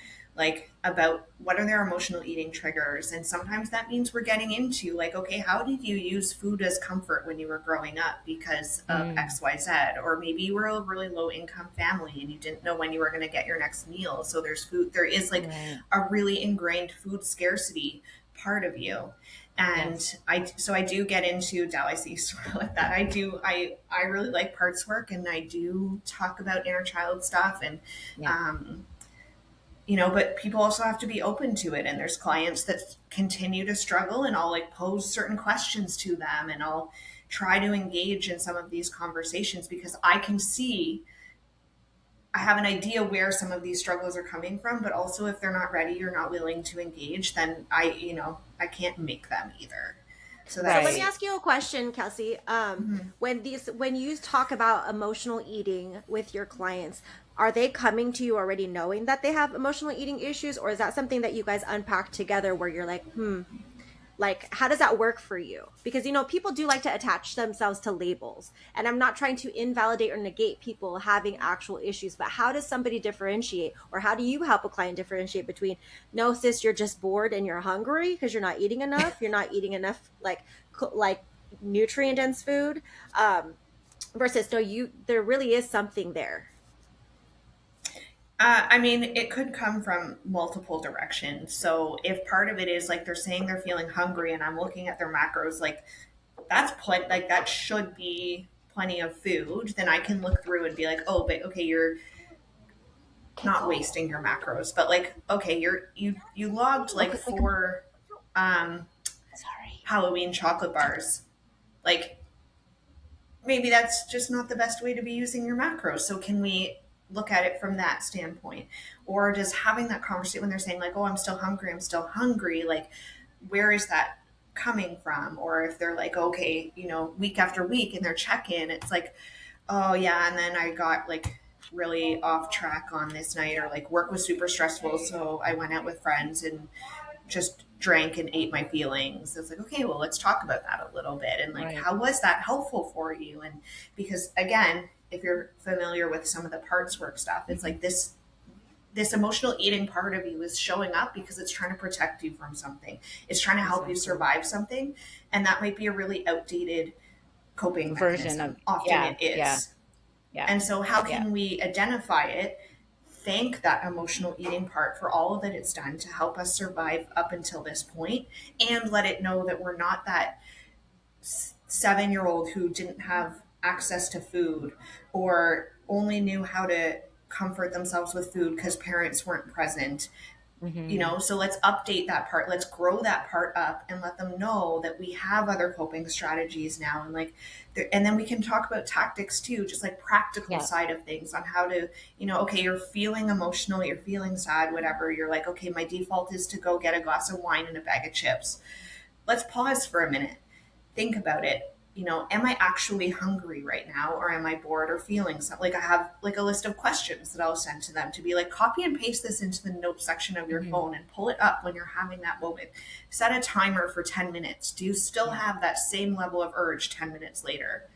what are their emotional eating triggers. And sometimes that means we're getting into like, okay, how did you use food as comfort when you were growing up because of
Mm,
XYZ? Or maybe you were a really low income family and you didn't know when you were going to get your next meal, so there is like
right.
a really ingrained food scarcity part of you.
Yes.
And I do get into Tao. I see sort of like that. I really like parts work, and I do talk about inner child stuff, and
Yeah.
um, but people also have to be open to it. And there's clients that continue to struggle, and I'll like pose certain questions to them, and I'll try to engage in some of these conversations because I have an idea where some of these struggles are coming from, but also if they're not ready or not willing to engage, then I can't make them either. So
So let me
that's
Right.
ask you a question, Kelsey.
mhm.
When you talk about emotional eating with your clients, are they coming to you already knowing that they have emotional eating issues, or is that something that you guys unpack together where you're like, like how does that work for you? Because people do like to attach themselves to labels, and I'm not trying to invalidate or negate people having actual issues, but how does somebody differentiate, or how do you help a client differentiate between, no sis, you're just bored and you're hungry because you're not eating enough like nutrient dense food, versus no, you there really is something there.
I mean, it could come from multiple directions. So if part of it is like they're saying they're feeling hungry, and I'm looking at their macros, like that's plenty, like that should be plenty of food, then I can look through and be like, oh, but okay, you're not wasting your macros, but like, okay, you logged like
Okay, like,
4 um,
Sorry.
Halloween chocolate bars. Like maybe that's just not the best way to be using your macros. So can we look at it from that standpoint? Or does having that conversation when they're saying like, oh, I'm still hungry, like where is that coming from? Or if they're like, okay, week after week in their check-in, it's like, oh yeah, and then I got like really off track on this night, or like work was super stressful, so I went out with friends and just drank and ate my feelings. It's like, okay, well, let's talk about that a little bit. And like,
Right.
how was that helpful for you? And because again, if you're familiar with some of the parts work stuff, it's like this emotional eating part of you is showing up because it's trying to protect you from something. It's trying to help you
Exactly.
survive something. And that might be a really outdated coping
Version of
mechanism. Often
yeah,
it
yeah,
is.
yeah,
And so, how
yeah.
can we identify it, thank that emotional eating part for all that it's done to help us survive up until this point, and let it know that we're not that 7-year-old who didn't have access to food or only knew how to comfort themselves with food because parents weren't present.
Hmm.
So let's update that part, let's grow that part up and let them know that we have other coping strategies now, and like and then we can talk about tactics too, just like practical
Yeah.
side of things on how to, okay, you're feeling emotional, you're feeling sad, whatever, you're like, okay, my default is to go get a glass of wine and a bag of chips. Let's pause for a minute, think about it. Am I actually hungry right now, or am I bored or feeling something? Like, I have like a list of questions that I'll send to them to be like, copy and paste this into the notes section of your
Hmm.
phone and pull it up when you're having that moment. Set a timer for 10 minutes. Do you still
Yeah.
have that same level of urge 10 minutes later?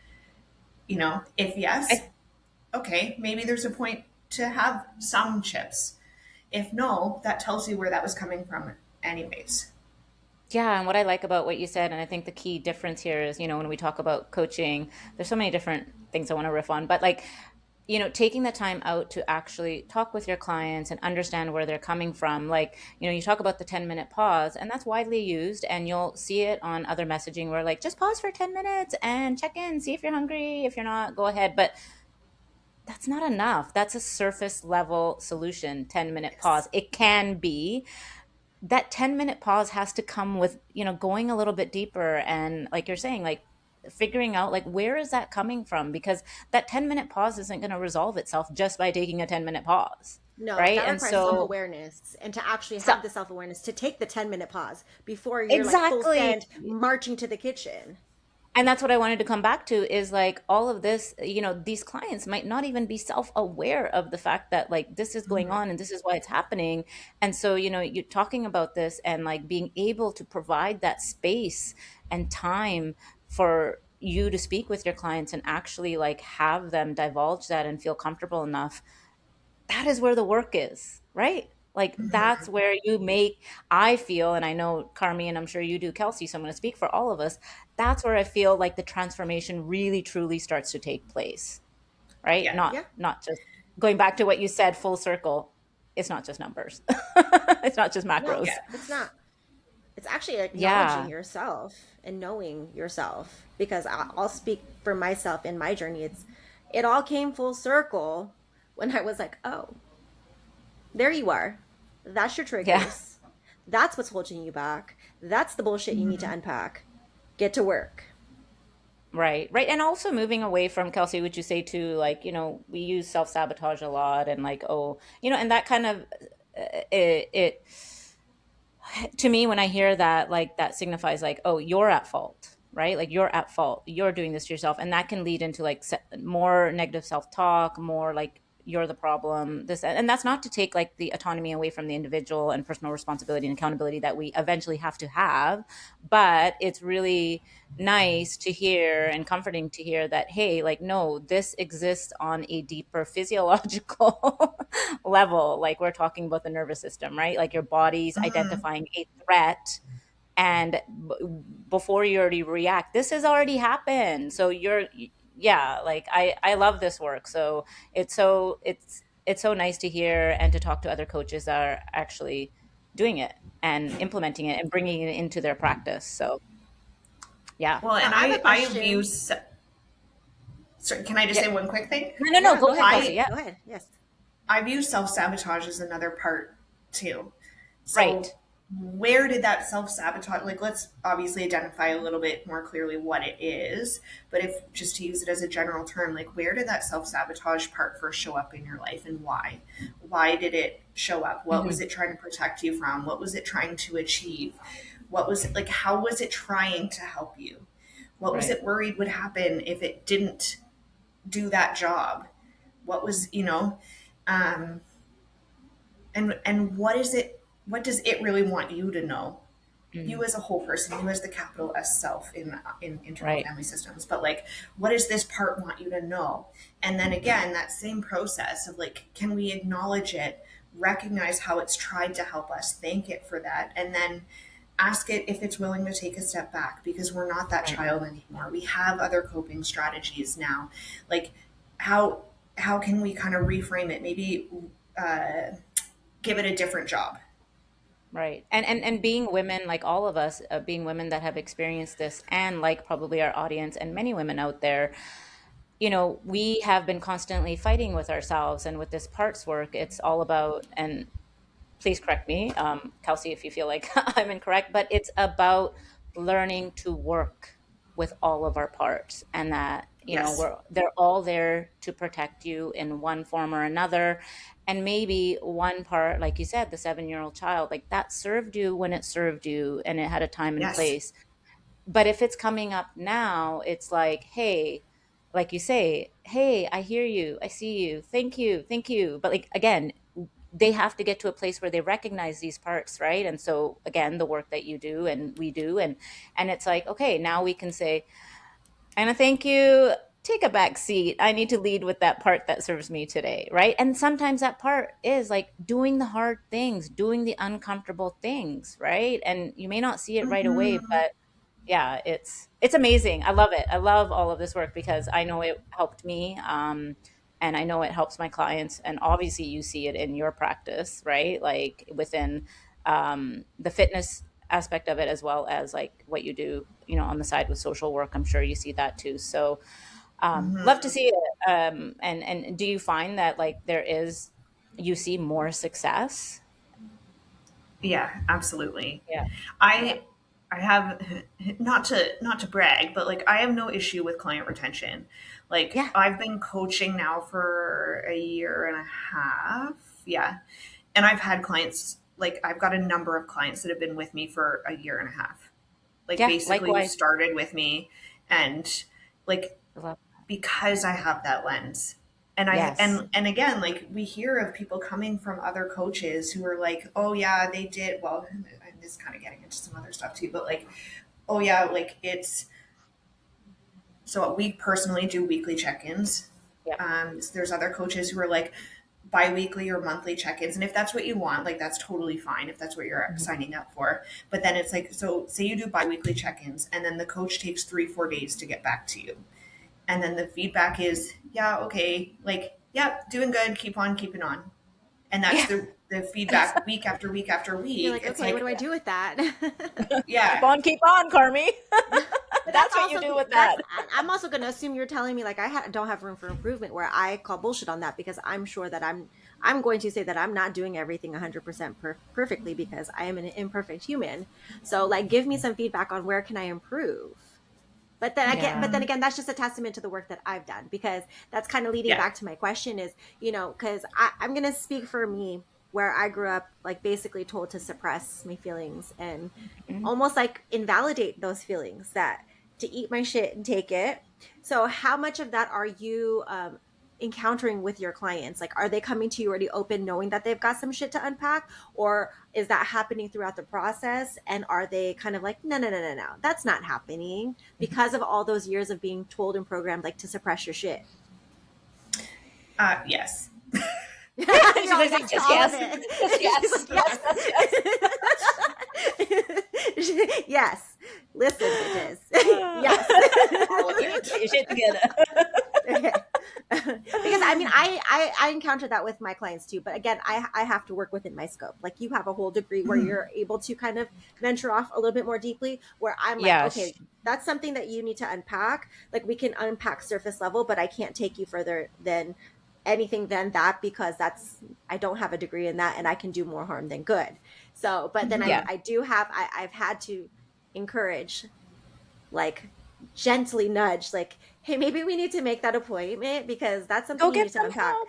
If yes,
I,
okay, maybe there's a point to have some chips. If no, that tells you where that was coming from anyways.
yeah, and what I like about what you said, and I think the key difference here is, when we talk about coaching, there's so many different things I want to riff on, but like, taking the time out to actually talk with your clients and understand where they're coming from. Like, you talk about the 10-minute pause, and that's widely used, and you'll see it on other messaging where like, just pause for 10 minutes and check in, see if you're hungry. If you're not, go ahead. But that's not enough. That's a surface level solution, 10-minute pause.
Yes.
It can be that 10-minute pause has to come with, going a little bit deeper and like you're saying, like figuring out like where is that coming from, because that 10-minute pause isn't going to resolve itself just by taking a 10-minute pause,
No,
right?
that
And
requires
so
self-awareness, and to actually
so
have the self-awareness to take the 10-minute pause before you're like full
exactly.
send marching to the kitchen.
And that's what I wanted to come back to is like all of this, these clients might not even be self-aware of the fact that like this is going
Mhm.
on and this is why it's happening. And so, you're talking about this and like being able to provide that space and time for you to speak with your clients and actually like have them divulge that and feel comfortable enough, that is where the work is, right? Like that's
Mhm.
where you make, I feel, and I know Carmi, and I'm sure you do, Kelsey, so I'm going to speak for all of us. That's where I feel like the transformation really truly starts to take place, right?
Yeah.
Yeah.
Not just going back to what you said, full circle. It's not just numbers. It's not just
No,
macros.
Yeah.
it's not. It's actually acknowledging
Yeah.
yourself and knowing yourself, because I'll speak for myself in my journey. It all came full circle when I was like, oh, there you are. That's your
Yeah.
triggers. That's what's holding you back. That's the bullshit you need to
Mhm.
unpack. Get to work.
Right, right. And also moving away from, Kelsey, would you say too, like, we use self-sabotage a lot and like, oh, and that kind of it to me, when I hear that, like that signifies like, oh, you're at fault, right? Like you're at fault, you're doing this to yourself, and that can lead into like more negative self-talk, more like you're the problem, this, and that's not to take like the autonomy away from the individual and personal responsibility and accountability that we eventually have, but it's really nice to hear and comforting to hear that, hey, like, no, this exists on a deeper physiological level. Like we're talking about the nervous system, right? Like your body's
Mhm.
identifying a threat, and before you already react, this has already happened. So yeah, like I love this work. So it's so nice to hear and to talk to other coaches that are actually doing it and implementing it and bringing it into their practice. So yeah.
Well,
Now,
and
I have a
I view.
question.
Sorry, can I just
Yeah.
say one quick thing?
No,
Yeah,
go
go
ahead,
ahead,
Kelsey.
Kelsey.
I
Yeah.
Go ahead. Yes.
I view self sabotage as another part too.
Right.
So where did that self sabotage, like, let's obviously identify a little bit more clearly what it is, but if just to use it as a general term, like where did that self sabotage part first show up in your life, and why did it show up? What was
Hmm.
it trying to protect you from? What was it trying to achieve? What was it like? How was it trying to help you? What was
Right.
it worried would happen if it didn't do that job? What was, um, and what is it, what does it really want you to know,
Mm.
you as a whole person, you as the capital S self in internal
Right.
family systems, but like, what does this part want you to know? And then again, that same process of like, can we acknowledge it, recognize how it's tried to help us, thank it for that, and then ask it if it's willing to take a step back, because we're not that
Right.
child anymore, we have other coping strategies now. Like, how how can we kind of reframe it, maybe uh, give it a different job.
Right. And being women, like all of us, being women that have experienced this, and like probably our audience and many women out there, we have been constantly fighting with ourselves and with this parts work. It's all about, and please correct me, Kelsey, if you feel like I'm incorrect, but it's about learning to work with all of our parts, and that,
Yes.
they're all there to protect you in one form or another. And maybe one part, like you said, the 7-year-old child, like that served you when it served you and it had a time and
Yes.
place. But if it's coming up now, it's like, hey, like you say, hey, I hear you, I see you, thank you. But like, again, they have to get to a place where they recognize these parts, right? And so again, the work that you do and we do, and it's like, okay, now we can say, Anna, thank you, take a back seat, I need to lead with that part that serves me today, right? And sometimes that part is like doing the hard things, doing the uncomfortable things, right? And you may not see it right away,
Mm-hmm.
but yeah, it's amazing. I love it. I love all of this work because I know it helped me, and I know it helps my clients. And obviously, you see it in your practice, right? Like within the fitness aspect of it, as well as like what you do, on the side with social work. I'm sure you see that too. So, love to
Mm-hmm.
see it. And do you find that like you see more success?
Yeah, absolutely.
Yeah, yeah,
I I have not to brag, but like I have no issue with client retention. Like
yeah.
I've been coaching now for a year and a half. Yeah. And I've had clients, like I've got a number of clients that have been with me for a year and a half. Like
Yeah,
basically who
likewise.
started with me, and like
I love.
because I have that lens. And I
Yes.
and again, like we hear of people coming from other coaches who are like, "Oh yeah, they did well." I'm just kind of getting into some other stuff too, but like, "Oh yeah, like it's." So we personally do weekly check-ins.
Yep.
So there's other coaches who are like bi-weekly or monthly check-ins, and if that's what you want, like that's totally fine if that's what you're
Mhm.
signing up for. But then it's like, so say you do bi-weekly check-ins, and then the coach takes 3-4 days to get back to you, and then the feedback is, yeah, okay, like, yeah, doing good, keep on keeping on. And that's
Yeah.
the feedback week after week after
You're
week.
like,
It's
okay, what
like,
do I do with that?
Keep
yeah,
on, keep on, Carmie.
But that's
That's what you
also
do with
that's
that.
I'm also going to assume you're telling me like don't have room for improvement, where I call bullshit on that, because I'm sure that I'm going to say that I'm not doing everything 100% perfectly, because I am an imperfect human. So like, give me some feedback on where can I improve. But then
Yeah.
again, that's just a testament to the work that I've done, because that's kind of leading
yeah,
back to my question is, because I'm going to speak for me, where I grew up, like basically told to suppress my feelings and
Mhm.
almost like invalidate those feelings, that to eat my shit and take it. So how much of that are you encountering with your clients? Like, are they coming to you already open, knowing that they've got some shit to unpack, or is that happening throughout the process? And are they kind of like, no, no, no, no, no, that's not happening, because of all those years of being told and programmed like to suppress your shit?
yes.
You're
She's
all
like,
yes to
just
all of
yes,
it.
just
She's
yes,
like,
yes, yes, yes.
yes. Yes. Listen, bitches. Yes.
All of
You need to
it.
get your shit together.
Because I mean, I encounter that with my clients too, but again, I have to work within my scope. Like, you have a whole degree where
Mhm.
you're able to kind of venture off a little bit more deeply, where I'm like,
Yeah.
okay, that's something that you need to unpack. Like, we can unpack surface level, but I can't take you further than anything than that, because I don't have a degree in that, and I can do more harm than good. So, but then
Mhm.
Yeah.
I do have, I've had to encourage, like, gently nudge, like, hey, maybe we need to make that appointment, because that's something
Go
you
get
need to
some
unpack.
help.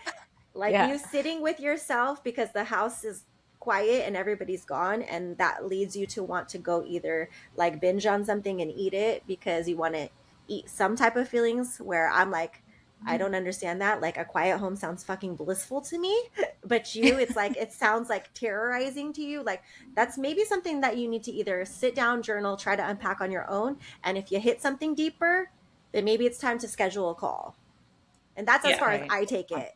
Like,
Yeah.
you sitting with yourself because the house is quiet and everybody's gone, and that leads you to want to go either like binge on something and eat it because you want to eat some type of feelings, where I'm like, I don't understand that. Like, a quiet home sounds fucking blissful to me, but it's like, it sounds like terrorizing to you. Like, that's maybe something that you need to either sit down, journal, try to unpack on your own, and if you hit something deeper, then maybe it's time to schedule a call. And that's as
Yeah.
far as
Right.
I take it.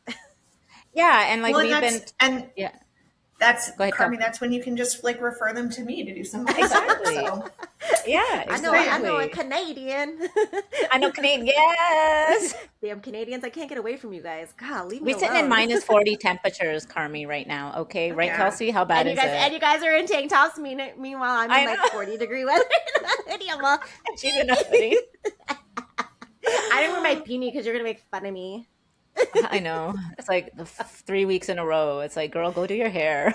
Yeah. And like
Well, and
we've been,
that's
yeah. Go ahead,
Carmi.
Kelsey.
That's when you can just like refer them to me to do some of this work.
Exactly.
So
Yeah,
it's
I
great.
know a
exactly.
Canadian.
I know Canadian. Yes.
Damn Canadians, I can't get away from you guys. God, leave me
We're sitting in
alone.
-40 temperatures, Carmi, right now. Okay. Right,
Yeah.
Kelsey? How bad
And
is it?
you guys are in tank tops. Meanwhile, I'm in
I
like
know.
40-degree weather. I'm all-
She's in a hoodie.
I didn't wear my beanie because you're gonna make fun of me.
I know. It's like 3 weeks in a row. It's like, girl, go do your hair.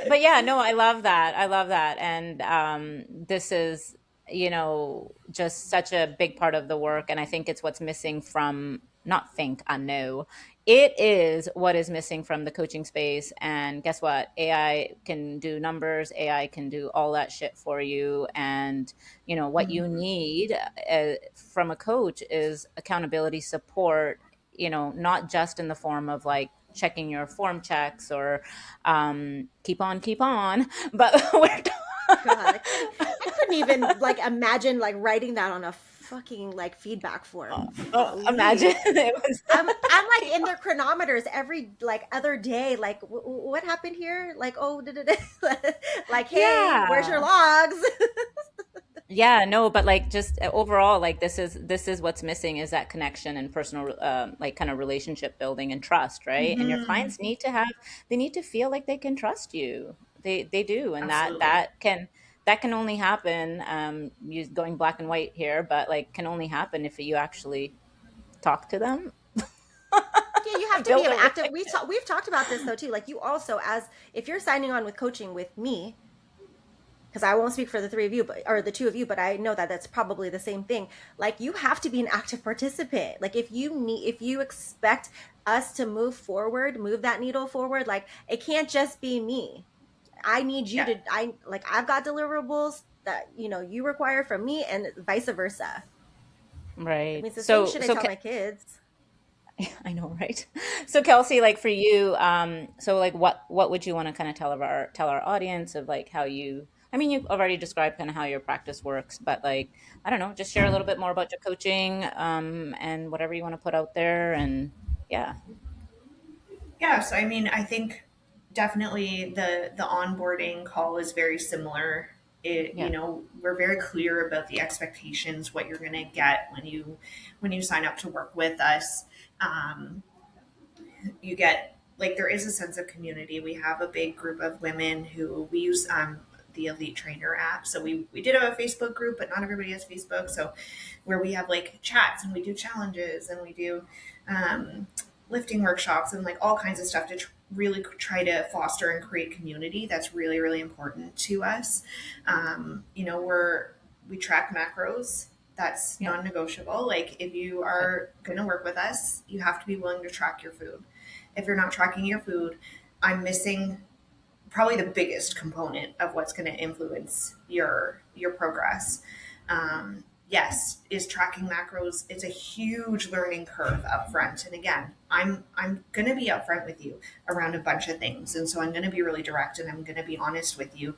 But yeah, no, I love that. I love that. And this is, just such a big part of the work. And I think it's what's missing from, not think, I know. It is what is missing from the coaching space. And guess what? AI can do numbers, AI can do all that shit for you. And, what you
Mhm.
need from a coach is accountability support, not just in the form of like checking your form checks or keep on, but we're
God, I couldn't even like imagine like writing that on a fucking like feedback form.
imagine
Golly.
it was
I'm like in their chronometers every like other day. Like, what happened here? Like, oh, like, hey, where's your
yeah.
logs?
Yeah, no, but like just overall, like this is what's missing is that connection and personal, like kind of relationship building and trust, right? And your
Mhm.
clients need to have, they need to feel like they can trust you. They do, and that
Absolutely.
that can that can only happen. Going black and white here, but like can only happen if you actually talk to them,
Yeah, you have to be
build
an
a
active.
relationship.
We've talked about this though too. Like, you also, as if you're signing on with coaching with me, because I won't speak for the three of you, but or the two of you, but I know that that's probably the same thing. Like, you have to be an active participant. Like, if you expect us to move forward, move that needle forward, like, it can't just be me. I need you
Yeah.
to. I've got deliverables that you require from me, and vice versa. I
Right.
mean, it's the same
So
shit I
so
tell my kids.
I know, right? So Kelsey, like for you, so like what would you want to kind of tell our audience of like how you, I mean, you've already described kind of how your practice works, but like, I don't know, just share a little bit more about your coaching, and whatever you want to put out there. And yeah.
Yes, I mean, I think definitely the onboarding call is very similar.
Yeah.
We're very clear about the expectations, what you're going to get when you sign up to work with us. Um, you get like there is a sense of community. We have a big group of women who we use the Elite Trainer app. So we did have a Facebook group, but not everybody has Facebook. So where we have like chats and we do challenges and we do um, lifting workshops and like all kinds of stuff to really try to foster and create community. That's really really important to us. We track macros. That's
Yeah.
non-negotiable. Like if you
Okay.
are going to work with us, you have to be willing to track your food. If you're not tracking your food, I'm missing probably the biggest component of what's going to influence your progress. Yes, is tracking macros. It's a huge learning curve up front. And again, I'm going to be upfront with you around a bunch of things, and so I'm going to be really direct and I'm going to be honest with you,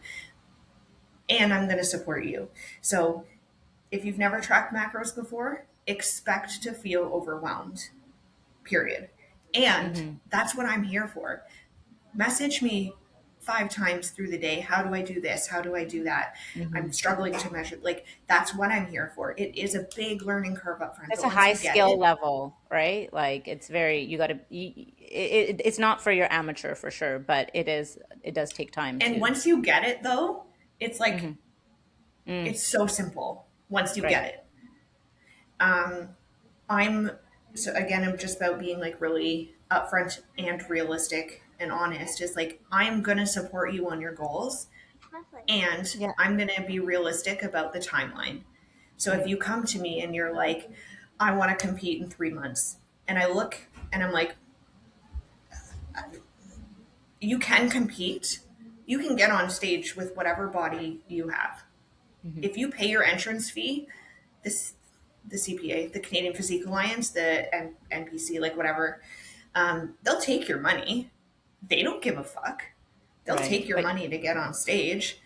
and I'm going to support you. So if you've never tracked macros before, expect to feel overwhelmed. Period. And
Mm-hmm.
that's what I'm here for. Message me 5 times through the day. How do I do this? How do I do that?
Mm-hmm.
I'm struggling to measure. Like, that's what I'm here for. It is a big learning curve up front,
It's
but
a
once
high
you get
skill
it,
level, right? Like it's very, you got to, it's not for your amateur for sure, but it does take time
and
to.
once you get it, though, it's like,
Mm-hmm. Mm,
it's so simple once you
right.
get it. Um, I'm, so again, I'm just about being like really upfront and realistic and honest. Is like, I'm going to support you on your goals and
Yeah.
I'm going to be realistic about the timeline. So if
Mm,
you come to me and you're like, I want to compete in 3 months, and I look and I'm like, you can compete, you can get on stage with whatever body you have.
mhm.
If you pay your entrance fee, this the CPA, the Canadian Physique Alliance, the NPC, like whatever, they'll take your money. They don't give a fuck. They'll
Right.
take your
But
money to get on stage.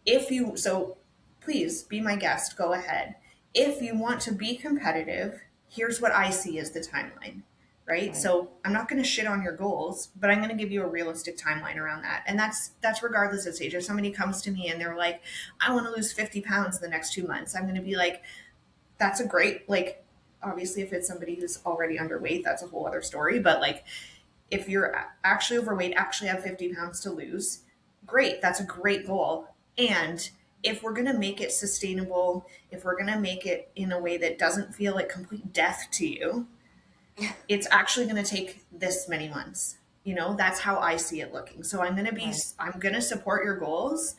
If you so please be my guest, go ahead. If you want to be competitive, here's what I see as the timeline, right?
right.
So I'm not going to shit on your goals, but I'm going to give you a realistic timeline around that. And that's regardless of stage. If somebody comes to me and they're like, I want to lose 50 pounds in the next 2 months, I'm going to be like, that's a great, like, obviously if it's somebody who's already underweight, that's a whole other story. But like if you're actually overweight, actually have 50 pounds to lose, great. That's a great goal. And if we're going to make it sustainable, if we're going to make it in a way that doesn't feel like complete death to you, it's actually going to take this many months. You know, that's how I see it looking. So I'm going to be,
Right.
I'm going to support your goals,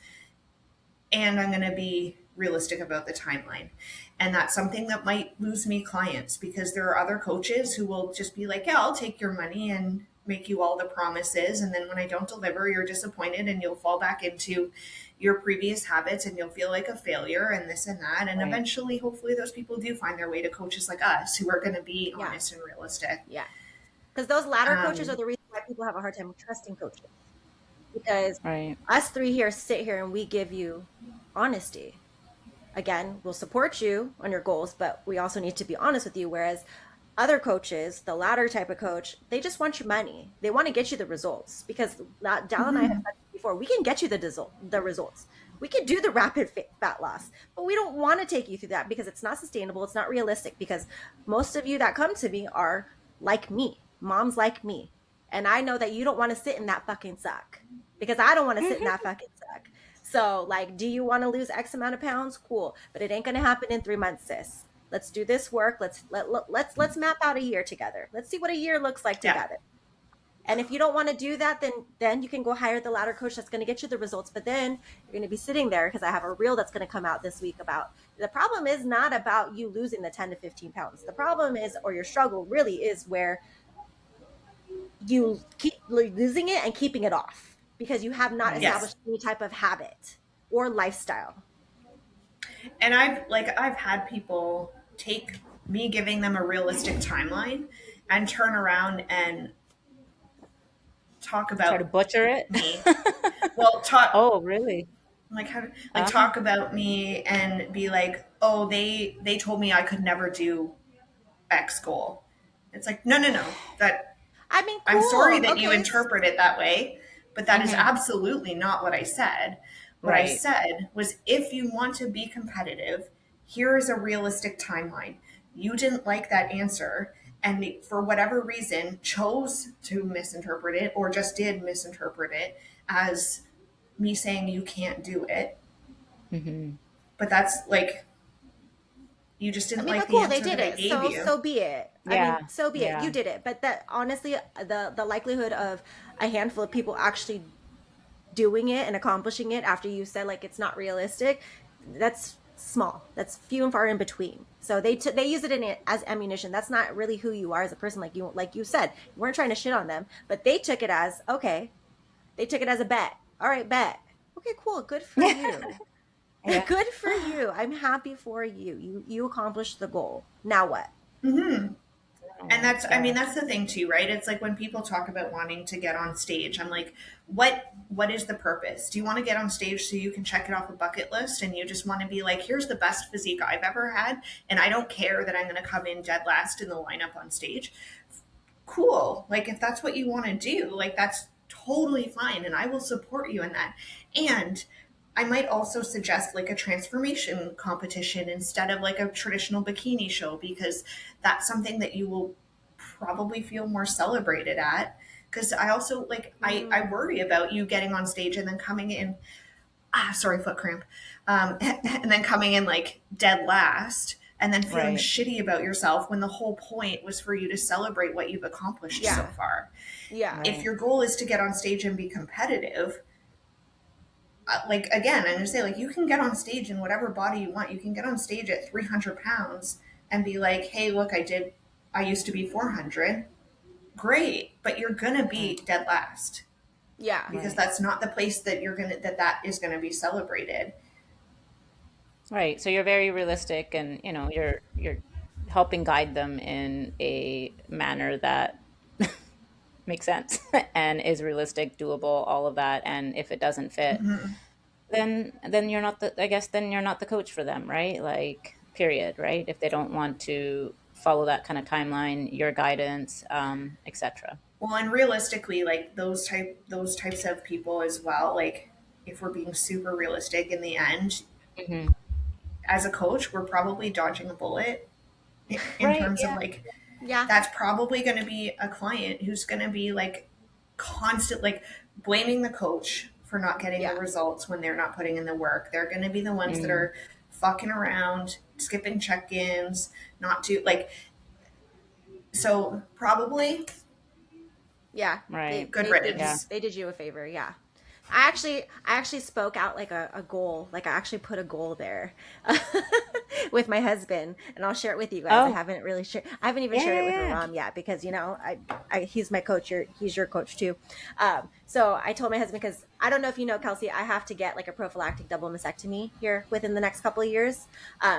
and I'm going to be realistic about the timeline. And that's something that might lose me clients, because there are other coaches who will just be like, yeah, I'll take your money and make you all the promises. And then when I don't deliver, you're disappointed and you'll fall back into your previous habits and you'll feel like a failure and this and that. And
Right.
eventually, hopefully, those people do find their way to coaches like us who are going to be
Yeah.
honest and realistic.
Yeah. Because those ladder coaches are the reason why people have a hard time trusting coaches. Because
Right.
us three here sit here and we give you honesty. Again, we'll support you on your goals, but we also need to be honest with you. Whereas other coaches, the latter type of coach, they just want your money. They want to get you the results, because Dal and I have said before, we can get you the results. We can do the rapid fat loss, but we don't want to take you through that because it's not sustainable. It's not realistic, because most of you that come to me are like me, moms like me. And I know that you don't want to sit in that fucking suck, because I don't want to sit in that fucking suck. So, like, do you want to lose X amount of pounds? Cool, but it ain't gonna happen in 3 months, sis. Let's do this work. Let's map out a year together. Let's see what a year looks like together. And if you don't want to do that, then you can go hire the ladder coach that's going to get you the results. But then you're going to be sitting there, because I have a reel that's going to come out this week about the problem is not about you losing the 10 to 15 pounds. The problem is, or your struggle really is, where you keep losing it and keeping it off because you have not established any type of habit or lifestyle.
And I've had people take me giving them a realistic timeline and turn around and talk about
Try to butcher it.
me. Well, talk.
Oh, really?
Like how? Like talk about me and be like, oh, they told me I could never do X goal. It's like, no. That
I mean, cool.
I'm sorry that you interpret it that way, but that is absolutely not what I said. What I said was, if you want to be competitive, here is a realistic timeline. You didn't like that answer, and for whatever reason chose to misinterpret it, or just did misinterpret it as me saying you can't do it. But that's like, you just didn't like the answer
they did
that I
it.
gave you.
So be it.
Yeah.
I mean, so be it. You did it. But that, honestly, the likelihood of a handful of people actually doing it and accomplishing it after you said like it's not realistic, that's small. That's few and far in between. So they use it as ammunition. That's not really who you are as a person. Like you said, you weren't trying to shit on them, but they took it as, okay, they took it as a bet. All right, bet. Okay, cool. Good for you. Good for you. I'm happy for you. You accomplished the goal. Now what?
And that's, I mean, that's the thing too, right? It's like when people talk about wanting to get on stage, I'm like, what is the purpose? Do you want to get on stage so you can check it off a bucket list, and you just want to be like, here's the best physique I've ever had, and I don't care that I'm going to come in dead last in the lineup on stage? Cool. Like, if that's what you want to do, like, that's totally fine, and I will support you in that. And I might also suggest like a transformation competition instead of like a traditional bikini show, because that's something that you will probably feel more celebrated at. Because I also like, I worry about you getting on stage and then coming in, foot cramp, and then coming in like dead last and then feeling shitty about yourself, when the whole point was for you to celebrate what you've accomplished so far. If your goal is to get on stage and be competitive, like, again, I'm going to say, like, you can get on stage in whatever body you want. You can get on stage at 300 pounds and be like, hey, look, I used to be 400. Great. But you're going to be dead last.
Yeah.
Because that's not the place that that is going to be celebrated.
Right. So you're very realistic, and, you're helping guide them in a manner that makes sense and is realistic, doable, all of that. And if it doesn't fit, then you're not the coach for them, right? Like, period, right? If they don't want to follow that kind of timeline, your guidance, etc.
Well, and realistically, like those types of people as well, like, if we're being super realistic, in the end, as a coach, we're probably dodging a bullet in terms of like, that's probably going to be a client who's going to be like constant, like blaming the coach for not getting the results when they're not putting in the work. They're going to be the ones that are fucking around, skipping check-ins, not do like, so probably.
Yeah.
Right.
Good riddance.
They did you a favor. Yeah. I actually spoke out like a goal. Like I actually put a goal there with my husband, and I'll share it with you guys. I haven't even shared it with Ram yet because, you know, he's my coach. He's your coach too. So I told my husband, because I don't know if you know, Kelsey, I have to get like a prophylactic double mastectomy here within the next couple of years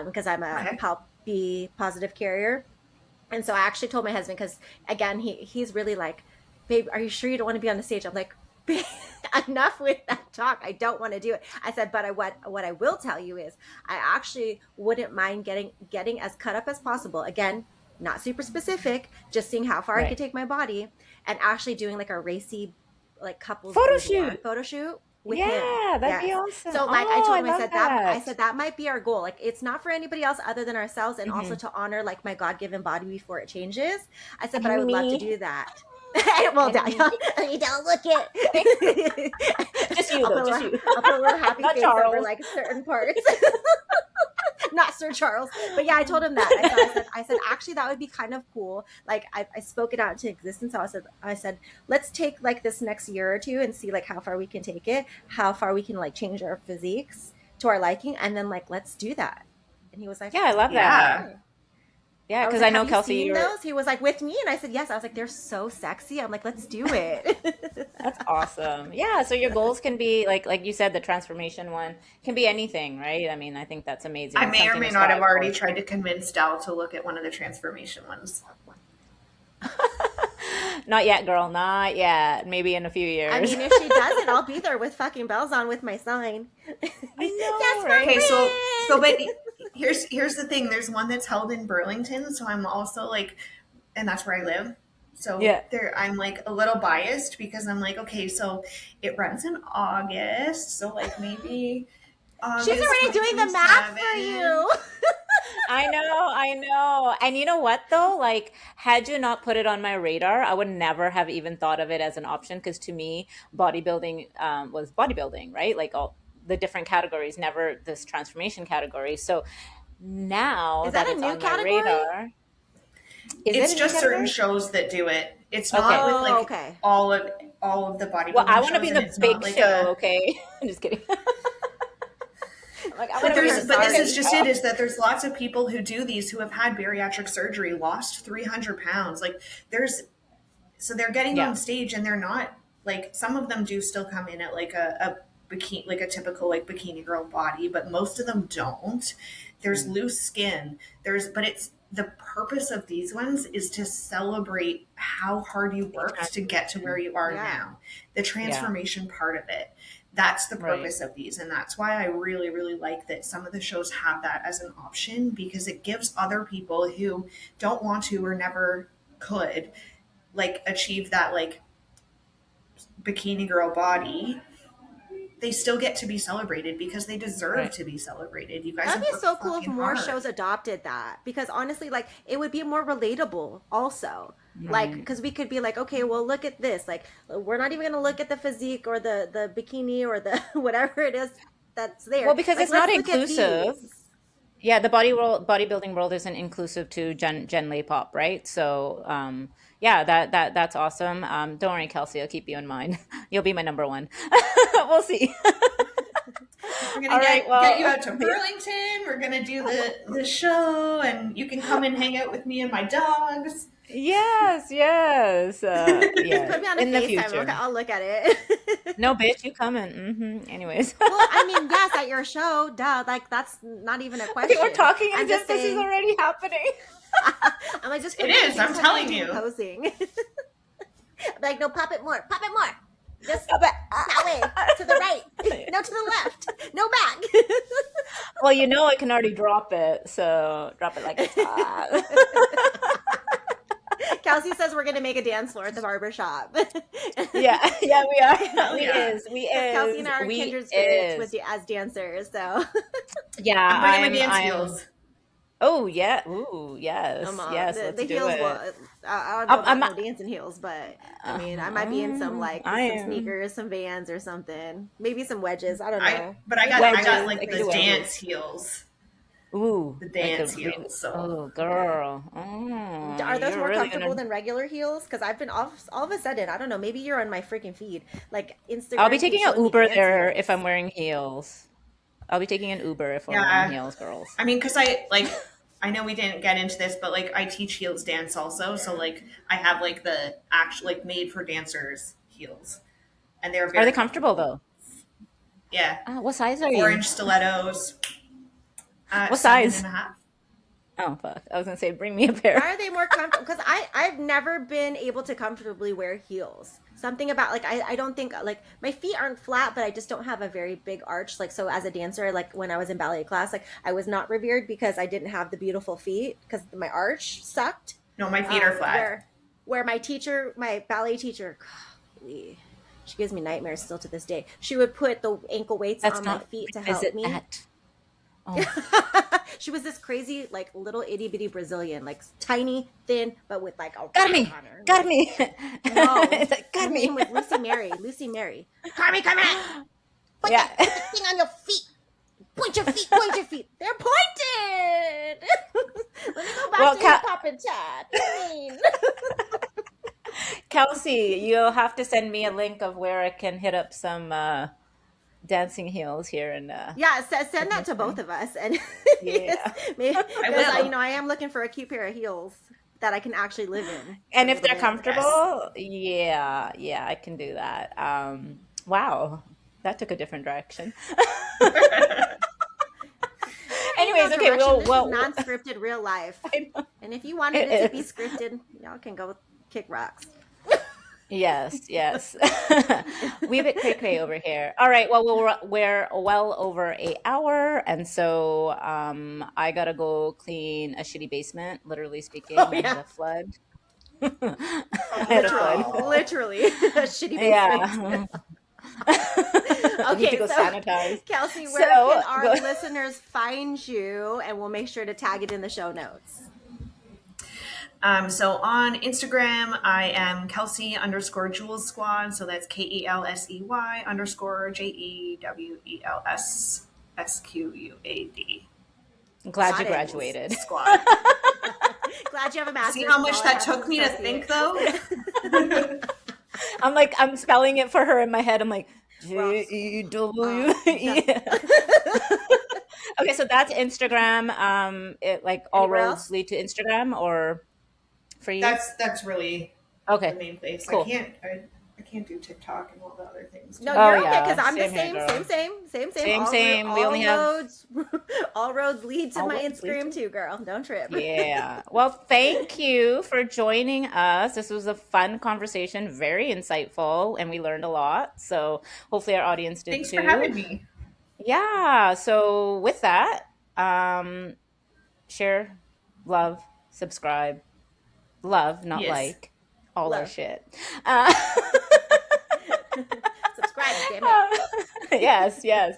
because I'm a Palp B positive carrier. And so I actually told my husband, because again, he's really like, babe, are you sure you don't want to be on the stage? I'm like, enough with that talk. I don't want to do it. I said, but what I will tell you is I actually wouldn't mind getting as cut up as possible. Again, not super specific, just seeing how far I could take my body, and actually doing like a racy, like couples photo shoot with him.
That'd be awesome.
So like I told him, I said that might be our goal. Like it's not for anybody else other than ourselves, and also to honor like my God-given body before it changes. I said, but I would love to do that. Well, you don't look it.
Just you, though. Just you.
I'll put a little happy
Not
face
Charles.
over like certain parts. Not Sir Charles. But yeah, I told him that. I said, actually, that would be kind of cool. Like I spoke it out into existence. So I said, let's take like this next year or two and see like how far we can take it, how far we can like change our physiques to our liking, and then like let's do that. And he was like,
yeah, I love that. Yeah, because I know Kelsey.
Those? He was like with me, and I said yes. I was like, they're so sexy. I'm like, let's do it.
That's awesome. Yeah, so your goals can be like you said, the transformation one can be anything, right? I mean, I think that's amazing.
I may or may not have already tried to convince Dal to look at one of the transformation ones.
Not yet, girl. Not yet. Maybe in a few years.
I mean, if she does it, I'll be there with fucking bells on with my sign.
I know,
right?
Okay, so but here's the thing. There's one that's held in Burlington, so I'm also like, and that's where I live. So I'm like a little biased because I'm like, okay, so it runs in August, so like maybe August,
she's already doing the math for you.
I know. And you know what though? Like, had you not put it on my radar, I would never have even thought of it as an option, because to me, bodybuilding was bodybuilding, right? Like all the different categories, never this transformation category. So now
that
it's
a new
on
category?
my radar.
It's just certain shows that do it. It's not with like all of the bodybuilding.
Well, I want to be in
shows,
the big show. Okay, I'm just kidding.
But this is just it, is that there's lots of people who do these who have had bariatric surgery, lost 300 pounds. Like so they're getting on stage, and they're not like, some of them do still come in at like a bikini, like a typical like bikini girl body, but most of them don't. There's loose skin. But it's the purpose of these ones is to celebrate how hard you worked to get to where you are now. The transformation part of it. That's the purpose of these. And that's why I really, really like that some of the shows have that as an option, because it gives other people who don't want to or never could like achieve that like bikini girl body. They still get to be celebrated because they deserve to be celebrated. You guys,
that'd be so cool if more shows adopted that, because honestly, like it would be more relatable also. Like, because we could be like, okay, well, look at this. Like, we're not even going to look at the physique or the bikini or the whatever it is that's there.
Well, because
like,
it's not inclusive. Yeah, the bodybuilding world isn't inclusive to Gen Lay Pop, right? So, that's awesome. Don't worry, Kelsey, I'll keep you in mind. You'll be my number one. We'll see.
We're gonna get you out to Burlington. We're gonna do the show, and you can come and hang out with me and my dogs.
Yes.
Just put me on
in the
FaceTime.
future.
I'll look at it.
No, bitch, you coming? Anyways.
Well, I mean, yes, at your show, duh. Like that's not even a question.
We're talking as if this is already happening.
I'm like, just
it is. I'm telling you.
Posing. Like, no, pop it more. Just that way, to the right, no, to the left, no back.
Well, I can already drop it, so drop it like it's hot.
Kelsey says we're gonna make a dance floor at the barbershop.
yeah, we are. We is.
Kelsey and I are kindred spirits as dancers. So
I'm bringing my dance heels.
Oh yeah. Ooh, yes. Yes,
The
let's do
heels. Well,
it.
I don't know
I'm,
about
I'm
no dancing heels, but I mean, I might be in some like
I
some
am
sneakers, some Vans, or something. Maybe some wedges. I don't
I
know.
but I
Maybe
got
like
I got
wedges.
Nike
I
like
could do
the
crazy
wedges.
dance
heels.
heels.
Ooh,
The
like the
dance heels. So
oh girl.
Are those
You're
more
really
comfortable
gonna.
than regular heels? Because I've been all of a sudden, I don't know, maybe you're on my freaking feed. Like
I'll be
Instagram keeps
taking an
showing me
Uber
dance
there if I'm
heels.
wearing heels. I'll be taking an Uber if I'm wearing
yeah,
heels, girls.
I mean, because I know we didn't get into this, but like I teach heels dance also. So like I have like the actual like made for dancers heels, and they're
Are they
very
comfortable
comfortable.
though?
Yeah,
What size are
four
you?
inch stilettos,
What
seven
size?
and a half.
Oh fuck! I was gonna say bring me a
Why
pair.
are they more comfortable? Because I've never been able to comfortably wear heels. Something about like I don't think like my feet aren't flat, but I just don't have a very big arch. Like so as a dancer, like when I was in ballet class, like I was not revered because I didn't have the beautiful feet because my arch sucked.
No, my feet are flat.
Where my teacher, my ballet teacher, golly, she gives me nightmares still to this day. She would put the ankle weights
Let's
on my
not
feet to help
revisit
me.
that. Oh,
She was this crazy, like little itty bitty Brazilian, like tiny, thin, but with like a
got
rock
me,
on her.
got
Like,
me,
no,
got
her name
me.
was Lucy Mary. Lucy Mary. Carmie, come here.
Yeah.
Put the thing on your feet. Point your feet. Point your feet. They're pointed. Let me go back
Well,
to hip hop and chat. I mean,
Kelsey, you'll have to send me a link of where I can hit up some dancing heels here in
yeah. Send that to both
Edmonton.
of us, and
Yeah.
because
I will.
I am looking for a cute pair of heels that I can actually live in for
And
a
if
little
they're
bit.
Yes.
comfortable, yeah, I can do that. Wow, that took a different direction.
Ain't no
Anyways, okay,
direction. This is
well,
non-scripted real life.
I know
And if you wanted it to
it
be
is.
scripted, y'all can go kick rocks.
Yes, yes. We a bit cray cray over here. All right, well, we're well over a hour, and so I gotta go clean a shitty basement. Literally
Oh
speaking, I had
yeah,
a flood. I
Oh
had a flood.
no.
literally a shitty basement.
Yeah. I need to
Okay,
go
so
sanitize.
Kelsey, where
So
can our
go.
listeners find you? And we'll make sure to tag it in the show notes.
So on Instagram, I am Kelsey underscore Jewels Squad. So that's KELSEY underscore JEWELSSQUAD
Glad you
Got it.
Jewels
graduated.
Squad.
Glad you have a
See
master's.
how
Is
much
all I
that
have
took me to think,
associate.
though?
I'm spelling it for her in my head. I'm like
Ross.
JEWE. Okay, so that's Instagram. It like all
Anywhere
roads
else?
lead to Instagram, or for you?
That's really the
Okay,
main place.
cool.
I can't do TikTok and all the other things
No,
too.
Oh
you're okay because
yeah,
I'm the
same here,
same,
girl.
same.
Same. We only
All
have
roads, all roads lead to
all
my
roads lead
Instagram
to.
too, girl. Don't trip.
Yeah. Well, thank you for joining us. This was a fun conversation, very insightful, and we learned a lot. So hopefully our audience did
Thanks for
too.
having me.
Yeah. So with that, um, share, love, subscribe, love, not
Yes.
like, all our
Love.
shit. Uh,
Subscribe, damn it.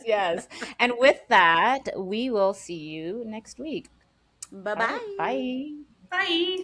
yes. And with that, we will see you next week.
Bye
All right.
bye.
Bye.
Bye.